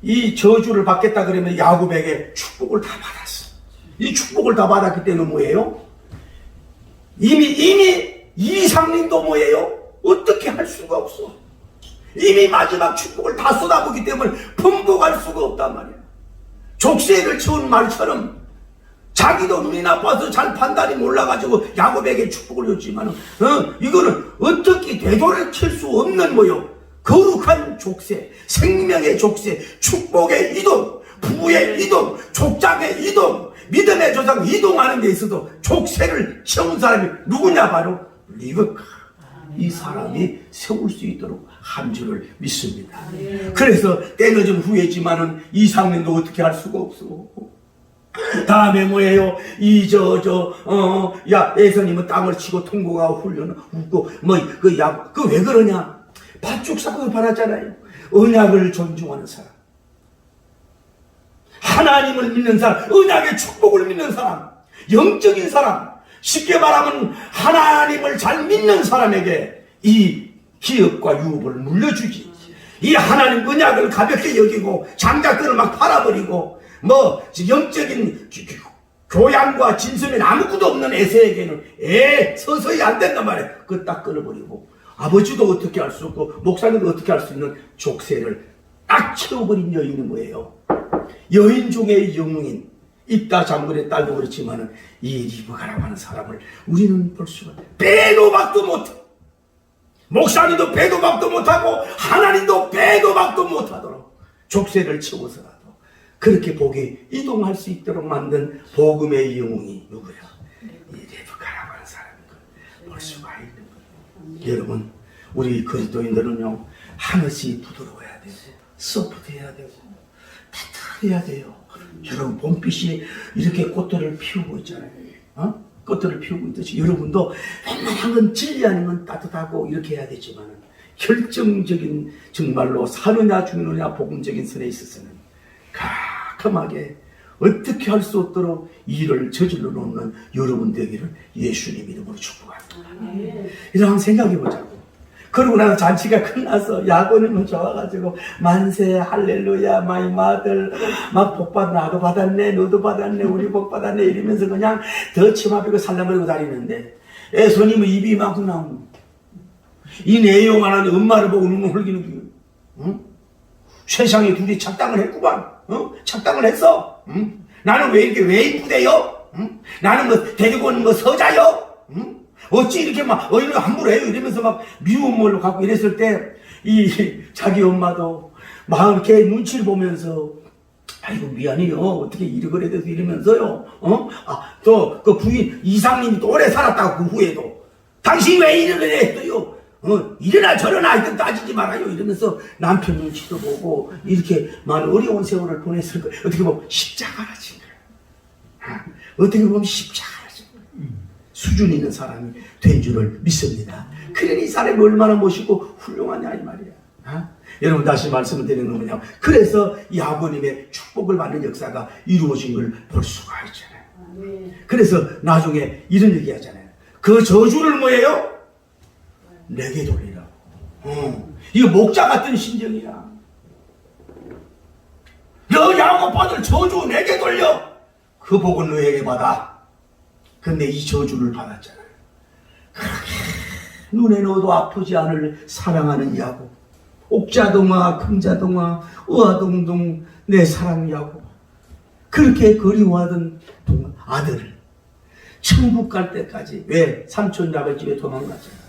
이 저주를 받겠다 그러면 야곱에게 축복을 다 받았어. 이 축복을 다 받았기 때문에 뭐예요? 이미 이상님도 뭐예요? 어떻게 할 수가 없어. 이미 마지막 축복을 다 쏟아부기 때문에 분복할 수가 없단 말이야. 족쇄를 채운 말처럼 자기도 눈이 나빠서 잘 판단이 몰라가지고 야곱에게 축복을 줬지만 이거는 어떻게 되돌이킬 수 없는 뭐요? 거룩한 족쇄, 생명의 족쇄, 축복의 이동, 부의 이동, 족장의 이동, 믿음의 조상 이동하는 데 있어도 족쇄를 채운 사람이 누구냐? 바로 리브카. 이 사람이 세울 수 있도록 한 줄을 믿습니다. 그래서 때는 좀 후회지만은 이상민도 어떻게 할 수가 없어. 다음에 뭐예요? 예선님은 땅을 치고 통고가 훈련 웃고 그 왜 그러냐? 밭죽 사고 받았잖아요. 언약을 존중하는 사람, 하나님을 믿는 사람, 언약의 축복을 믿는 사람, 영적인 사람, 쉽게 말하면 하나님을 잘 믿는 사람에게 이 기업과 유업을 물려주지. 이 하나님 언약을 가볍게 여기고 장작들을 막 팔아버리고 영적인 교양과 진선이 아무것도 없는 에서에게는 서서히 안 된단 말이에요. 그거 딱 끊어버리고 아버지도 어떻게 할 수 없고 목사님도 어떻게 할 수 있는 족쇄를 딱 채워버린 여인은 뭐예요? 여인 중에 영웅인 입다 장군의 딸도 그렇지만은 이 리브가라고 하는 사람을 우리는 볼 수가 빼도 박도 못해. 목사님도 빼도 박도 못하고 하나님도 빼도 박도 못하도록 족쇄를 채워서라도 그렇게 복이 이동할 수 있도록 만든 복음의 영웅이 누구야? 이 리브가라고 하는 사람인 걸 볼 수가 있는 거예요. 여러분, 우리 그리스도인들은요 하늘이 부드러워야 돼요. 소프트해야 되고 따뜻해야 돼요. 여러분, 봄빛이 이렇게 꽃들을 피우고 있잖아요. 꽃들을 피우고 있듯이 여러분도 웬만한 건 진리 아니면 따뜻하고 이렇게 해야 되지만 결정적인 정말로 사느냐 죽느냐 복음적인 선에 있어서는 가끔하게 어떻게 할 수 없도록 일을 저질러 놓는 여러분 되기를 예수님 이름으로 축복합니다. 이런 생각해 보자고. 그러고 나서 잔치가 끝나서 야고님은 좋아가지고 만세 할렐루야 마이 마들 막 복받 나도 받았네 너도 받았네 우리 복 받았네 이러면서 그냥 더 치마비고 살라버리고 다니는데 손님은 입이 이만큼 나오는 이 내용 하나는 엄마를 보고 눈을 흘기는 거예요. 응? 세상에 둘이 착당을 했구만. 착당을 했어. 나는 왜 이쁘대요? 나는 데리고 오는 서자요? 어찌 이렇게 막 어이를 함부로 해요? 이러면서 막 미움을 갖고 이랬을 때 이 자기 엄마도 막 이렇게 눈치를 보면서 아이고 미안해요. 어떻게 이래 그래 돼서 이러면서요. 또 그 부인 이상님이 또 오래 살았다고 그 후에도 당신이 왜 이래 그래 했어요. 이래나 저래나 하여튼 따지지 말아요. 이러면서 남편 눈치도 보고 이렇게 많은 어려운 세월을 보냈을 거예요. 어떻게 보면 십자가라 지금. 어떻게 보면 십자가라 지금. 수준 있는 사람이 된 줄을 믿습니다. 그러니 이 사람이 얼마나 멋있고 훌륭하냐 이 말이야. 여러분 다시 말씀을 드리는 건 뭐냐. 그래서 이 아버님의 축복을 받는 역사가 이루어진 걸 볼 수가 있잖아요. 그래서 나중에 이런 얘기 하잖아요. 그 저주를 뭐예요? 내게 돌리라고. 이거 목자 같은 심정이야. 너 야곱 받을 저주 내게 돌려. 그 복은 너에게 받아. 근데 이 저주를 받았잖아요. 그렇게 눈에 넣어도 아프지 않을 사랑하는 야곱. 옥자동아 금자동아 우아동동 내 사랑 야곱. 그렇게 그리워하던 아들을 천국 갈 때까지 왜 삼촌 아버지에 도망갔잖아요.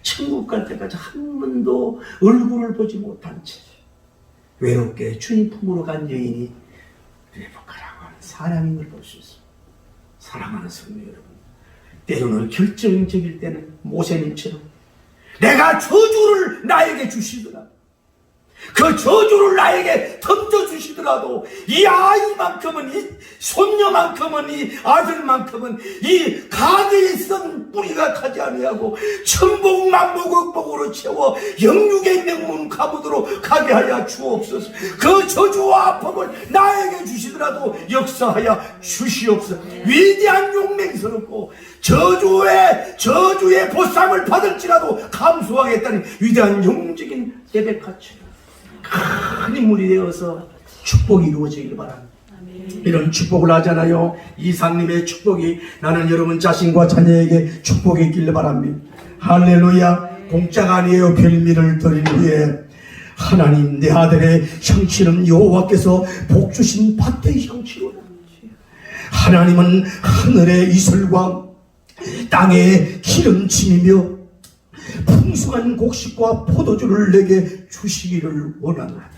천국 갈 때까지 한 번도 얼굴을 보지 못한 채 외롭게 주님 품으로 간 여인이 레베카라고 하는 사람인 걸 볼 수 있어요. 사랑하는 성도 여러분, 때로는 결정적일 때는 모세님처럼 내가 저주를 나에게 주시더라, 그 저주를 나에게 던져주시더라도 이 아이만큼은, 이 손녀만큼은, 이 아들만큼은 이 가게에 있던 뿌리가 가지 아니하고 천복만 목억복으로 채워 영육의 명문 가부도록 가게 하여 주옵소서. 그 저주와 아픔을 나에게 주시더라도 역사하여 주시옵소서. 위대한 용맹스럽고 저주의 보상을 받을지라도 감수하겠다는 위대한 영웅적인 레베카처럼 큰 인물이 되어서 축복이 이루어지길 바랍니다. 이런 축복을 하잖아요. 이상님의 축복이 나는 여러분 자신과 자녀에게 축복이 있길 바랍니다. 할렐루야. 공짜가 아니에요. 별미를 드린 후에 하나님, 내 아들의 향취는 여호와께서 복 주신 밭의 향취로다. 하나님은 하늘의 이슬과 땅의 기름짐이며 풍성한 곡식과 포도주를 내게 주시기를 원한다.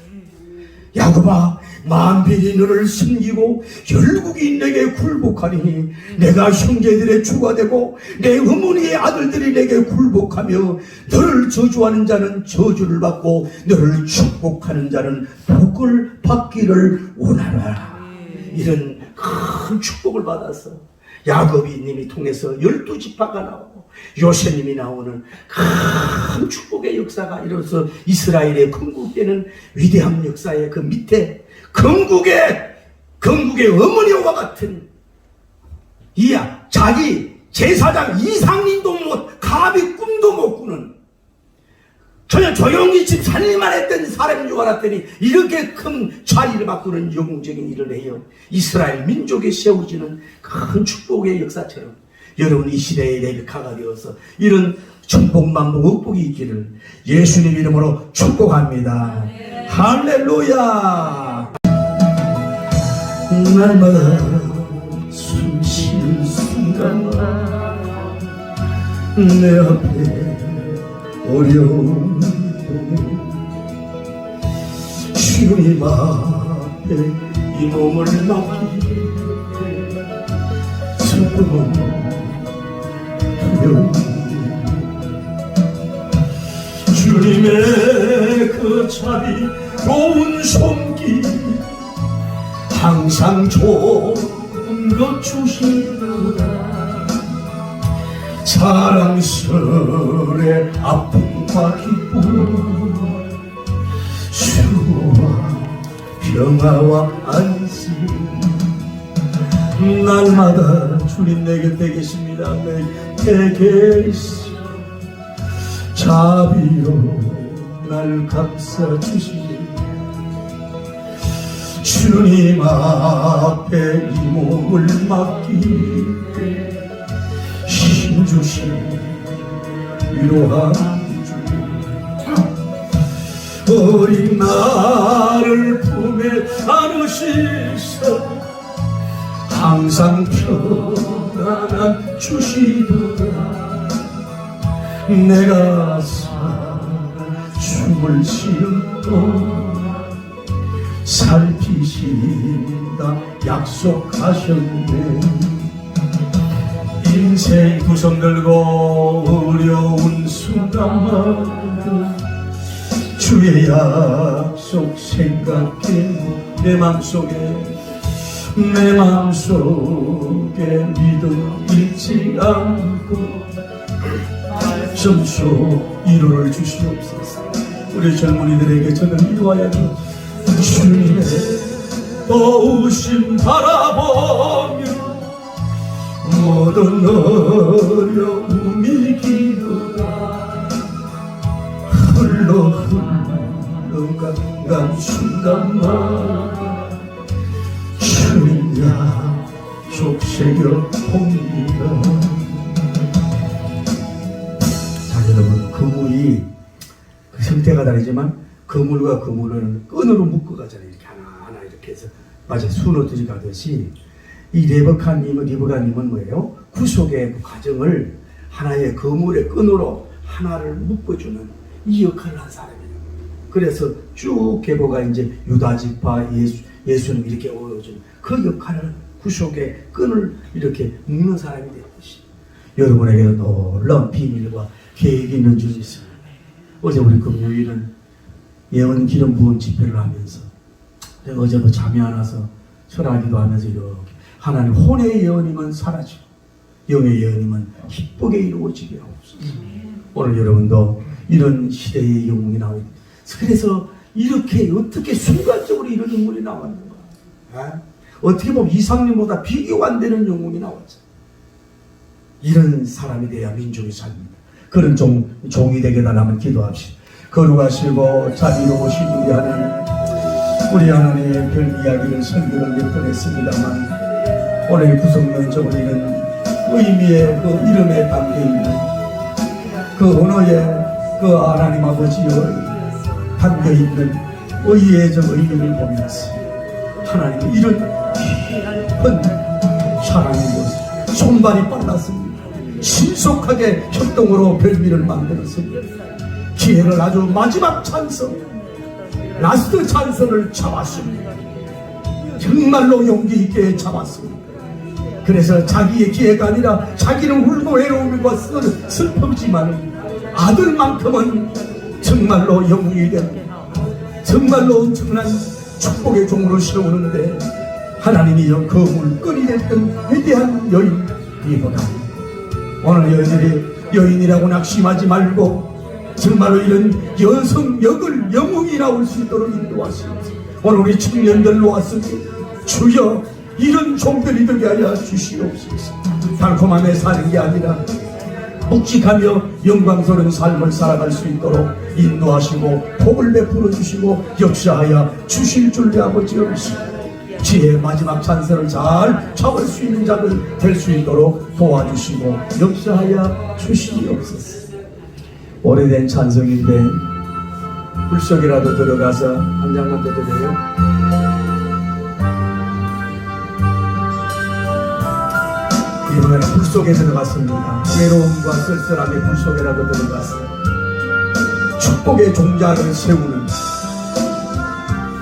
야곱아, 만민이 너를 섬기고 열국이 내게 굴복하리니 내가 형제들의 주가 되고 내 어머니의 아들들이 내게 굴복하며 너를 저주하는 자는 저주를 받고 너를 축복하는 자는 복을 받기를 원하라. 이런 큰 축복을 받아서 야곱이 님이 통해서 12지파가 나오고 요셉님이 나오는 큰 축복의 역사가 이뤄서 이스라엘의 건국되는 위대한 역사의 그 밑에 건국의 어머니와 같은 이야 자기 제사장 이상님도 못, 감히 꿈도 못 꾸는, 전혀 조용히 집 살림만 했던 사람인 줄 알았더니 이렇게 큰 자리를 바꾸는 영웅적인 일을 해요. 이스라엘 민족에 세워지는 큰 축복의 역사처럼 여러분 이 시대의 레베카가 되어서 이런 천복만복 억복이 있기를 예수님 이름으로 축복합니다. 할렐루야. 날마다 숨 쉬는 순간마다 내 앞에 어려운 주님 앞에 이 몸을 맡기게 슬픔은 두려움, 주님의 그 자비 좋은 손길 항상 좋은 것 주시더라. 사랑스레 아픔과 기쁨, 수고와 평화와 안식, 날마다 주님 내 곁에 계십니다. 내 곁에 계시 자비로 날 감싸 주시니 주님 앞에 이 몸을 맡기되 힘주시 위로한 주, 어린 나를 품에 안으시사 항상 평안한 주시더라. 내가 살아 춤을 쉬는 동안 살피신다 약속하셨네. 인생 구성 들고 어려운 순간마다 주의 약속 생각해 내 맘속에 믿음 잃지 않고 점수 위로를 주시옵소서. 우리 젊은이들에게 저는 위로하여도 주님의 도우심 바라보며 모든 어려움이 기도가 흘러간 순간마다 주님 약속 새겨봅니다. 자 여러분, 그물이 그 형태가 다르지만 그물과 그물은 끈으로 묶어가잖아요. 이렇게 하나하나 이렇게 해서 마치 수너들이 가듯이 이 리브가님은 뭐예요? 구속의 그 과정을 하나의 그물의 끈으로 하나를 묶어주는 이 역할을 한 사람이에요. 그래서 쭉 계보가 이제 유다지파, 예수님 이렇게 오여준 그 역할을 구속의 끈을 이렇게 묶는 사람이 됐듯이 여러분에게는 놀라운 비밀과 계획이 있는 줄이 있습니다. 어제 우리 금요일은 예언 기름 부은 집회를 하면서 내가 어제도 잠이 안 와서 철학기도 하면서 이렇게 하나님 혼의 예언이면 사라지고 영의 예언이면 기쁘게 이루어지게 하옵소서. 오늘 여러분도 이런 시대의 영웅이 나오고 그래서 이렇게 어떻게 순간적으로 이런 인물이 나왔는가? 어떻게 보면 이상님보다 비교가 안 되는 영웅이 나왔죠. 이런 사람이 돼야 민족이 삽니다. 그런 종이 되게 달라면 기도합시다. 거룩하시고 자비로우신 우리 하나님의 별 이야기를 설교를 몇 번 했습니다만 오늘 구성론적으로 이런 의미의 그 이름에 담겨있는 그 언어에 그 하나님 아버지의 담겨있는 의의적 의미를 보면서 하나님은 이런 깊은 사랑이고 손발이 빨랐습니다. 신속하게 협동으로 별미를 만들었습니다. 기회를 아주 마지막 찬성 라스트 찬성을 잡았습니다. 정말로 용기 있게 잡았습니다. 그래서 자기의 기회가 아니라 자기는 울고 외로움과 슬픔지만 아들만큼은 정말로 영웅이 되고 정말로 엄청난 축복의 종으로 세우는데 하나님이 그 물건이 됐던 위대한 여인이보다 오늘 여인들이 여인이라고 낙심하지 말고 정말로 이런 여성 역을 영웅이 나올 수 있도록 인도하시면서 오늘 우리 청년들 놓았습니다. 주여 이런 종들이 되게 하여 주시옵소서. 달콤함에 사는 게 아니라 묵직하며 영광스러운 삶을 살아갈 수 있도록 인도하시고 복을 베풀어 주시고 역사하여 주실 줄 아버지 없이 지혜의 마지막 찬선을 잘 잡을 수 있는 자들 될 수 있도록 도와주시고 역사하여 주시옵소서. 오래된 찬송인데 불 속이라도 들어가서 한 장만 더 드려요. 이번에는 불 속에 들어갔습니다. 외로움과 쓸쓸함의 불 속에라도 들어가서 축복의 종자를 세우는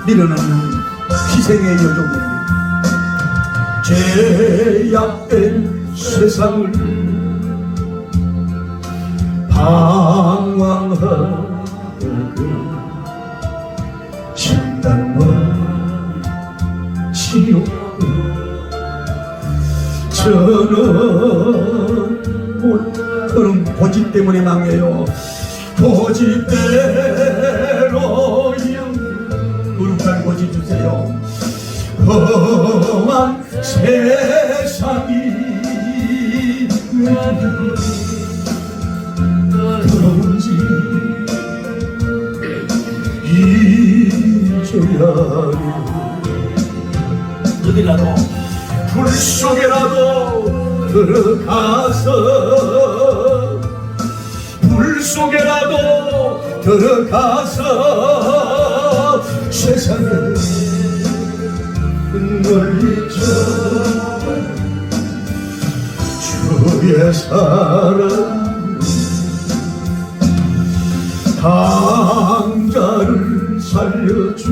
밀어넣는 희생의 여종입니다. 죄악된 세상을 방황하고 진단과 치료 저는 그런 고집 때문에 망해요. 고집대로 거룩한 고집 주세요. 험한 세상이 그런지 이제야 어디라도 불 속에라도 들어가서 불 속에라도 들어가서 세상에 널리쳐 주의 사랑 강자를 살려준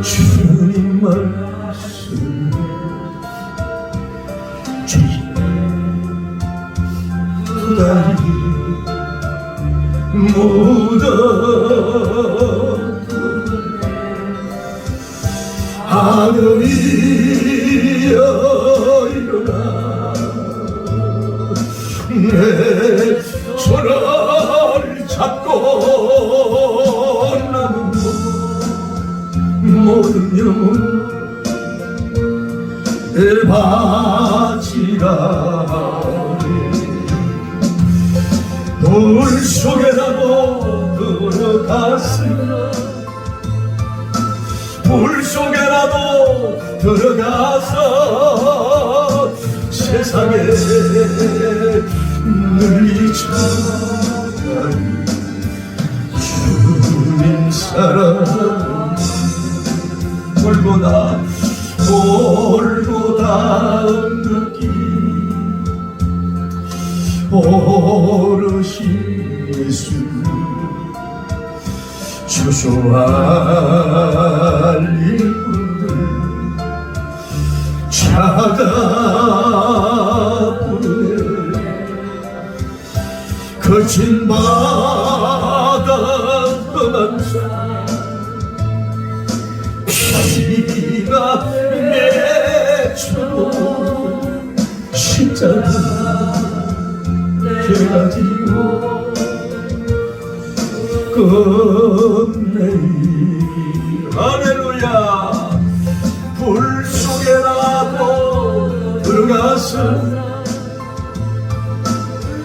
주님 말씀 주님 두 다리 묻어 하늘이여 일어나 내 손을 잡고 남은 모든 영혼을 바치라. 불 속에라도 들어갔으나 불 속에라도 들어가서 세상에 늘리쳐 주님 사랑 돌보다 느끼 오르신 예수 추수할 일꾼들 찾아 부르네. 거친 바다 험한 산 피가 맺혀도 십자가 해가지고 끝내리. 할렐루야. 불 속에라도 들어가서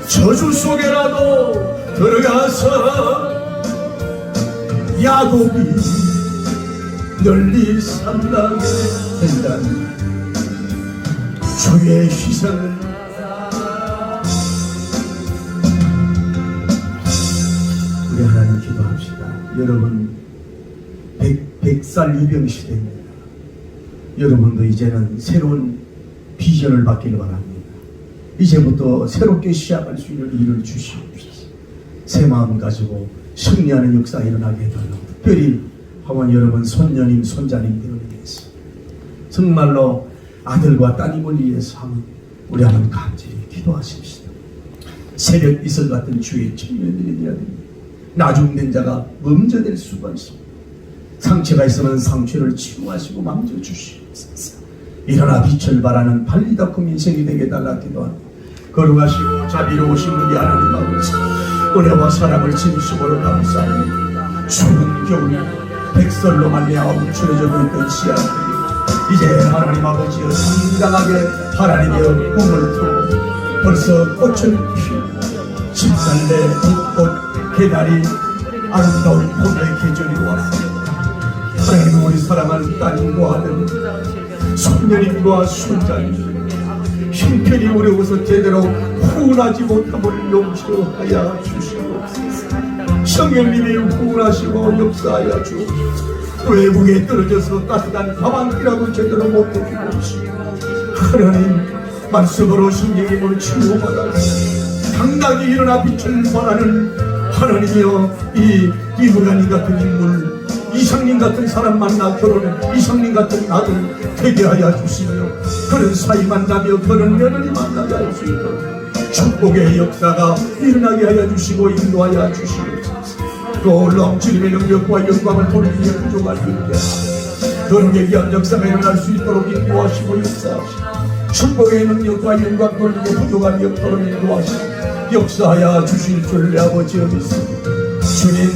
저주 속에라도 들어가서 야곱이 널리 산다게 된다는 주의 희생을 우리 하나님 기도합시다. 여러분 100살 유병 시대입니다. 여러분도 이제는 새로운 비전을 받기를 바랍니다. 이제부터 새롭게 시작할 수 있는 일을 주시옵소서. 새 마음 가지고 승리하는 역사가 일어나게 해달라고. 특별히 하원 여러분 손녀님 손자님들을 위해서 정말로 아들과 따님을 위해서 하는 우리 하나님 간절히 기도하십시다. 새벽 이슬 같은 주의 청년들이 되어야 됩니다. 나중된 자가 범죄될 수가 있습니다. 상처가 있으면 상처를 치유하시고 만져주시옵소서. 일어나 빛을 발하는 발리다큼 인생이 되게 해달라 기도합니다. 거룩하시고 자비로우신 우리 하나님 아버지, 은혜와 사랑을 진심으로 감사합니다. 추운 겨울 백설로 말미암아 움츠러져 있던 씨앗들이 이제 하나님 아버지여 당당하게 하나님의 꿈을 틀고 벌써 꽃을 피우고 집살래 벚꽃 개나리 아름다운 봄의 계절이 왔습니다. 하나님 우리 사랑하는 따님과 아들 손녀님과 손자님 형편이 어려워서 제대로 후원하지 못함을 용서하여 주시옵소서. 성령님이 후원하시고 역사하여 주옵소서. 외국에 떨어져서 따뜻한 밥 한 끼라도 제대로 못해주옵시고 하나님 말씀으로 성령님을 치유받아서 당당히 일어나 빛을 발하는 하나님이여 이 이브라님 같은 인물 이상님 같은 사람 만나 결혼해 이상님 같은 아들 되게 하여 주시며 그런 사이 만나며 그런 며느리 만나게 할 수 있도록 축복의 역사가 일어나게 하여 주시고 인도하여 주시옵소서. 또 넘치는 능력과 영광을 돌리기에 부족할 수 있게 그런 위한 역사가 일어날 수 있도록 인도하시고 역사하시고 축복의 능력과 영광 돌리기에 부족한 역사를 인도하시고 역사하여 주실 줄 아버지여 믿습니다. 주님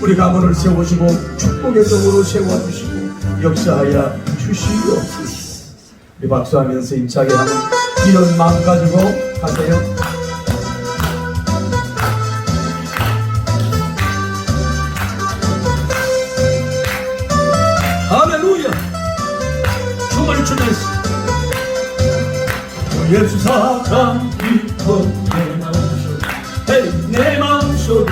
우리 가문을 세우시고 축복의 도구로 세워주시고 역사하여 주시옵소서. 우리 박수하면서 힘차게 하는 이런 마음 가지고 하세요. 할렐루야. 주말 주면서 예수 사랑 깊어 내 마음속에 내 마음속에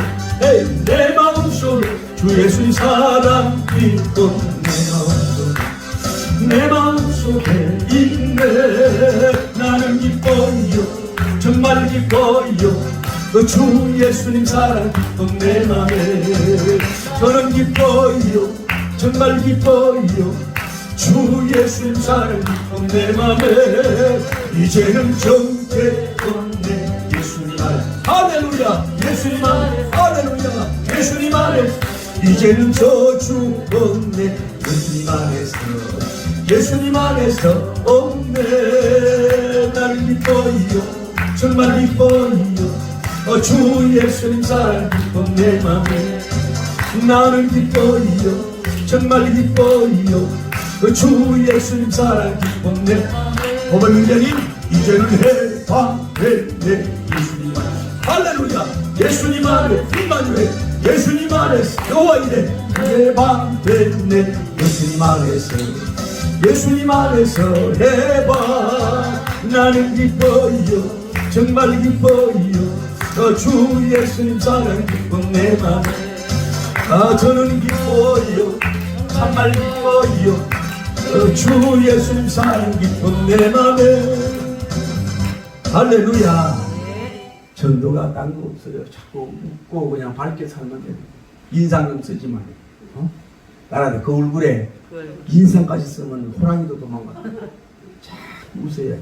내 마음속에 주 예수님 사랑 깊어 내 마음속에 있네. 나는 기뻐요 정말 기뻐요 주 예수님 사랑 깊어 내 맘에 저는 기뻐요 정말 기뻐요 주 예수님 사랑 깊어 내 맘에 이제는 정죄했네 예수님 안에 할렐루야 예수님 안에 할렐루야 예수님 안에 이제는 저주 없네 예수님 안에서 예수님 안에서 없네. 나는 기뻐요 정말 기뻐요 주 예수님 사랑 깊어 내 맘에 나는 기뻐요 정말 기뻐요 주 예수님 사랑 깊어 내 맘에 오만명령님 이제는 해방됐네 예수님 안에 할렐루야 예수님 안에 임마누엘 예수님 안에서 여호와 이래 해방됐네 예수님 안에서 예수님 안에서 해방 나는 기뻐요 정말 기뻐요 주 예수님 사랑 깊어 내 맘에 저는 기뻐요 정말 기뻐요 주 예수님 사랑 깊어 내 맘에 할렐루야. 전도가 딴 거 없어요. 자꾸 웃고 그냥 밝게 살면 돼요. 인상은 쓰지 말고 어? 나라도 그 얼굴에 인상까지 쓰면 호랑이도 도망가. 자 웃어야 돼.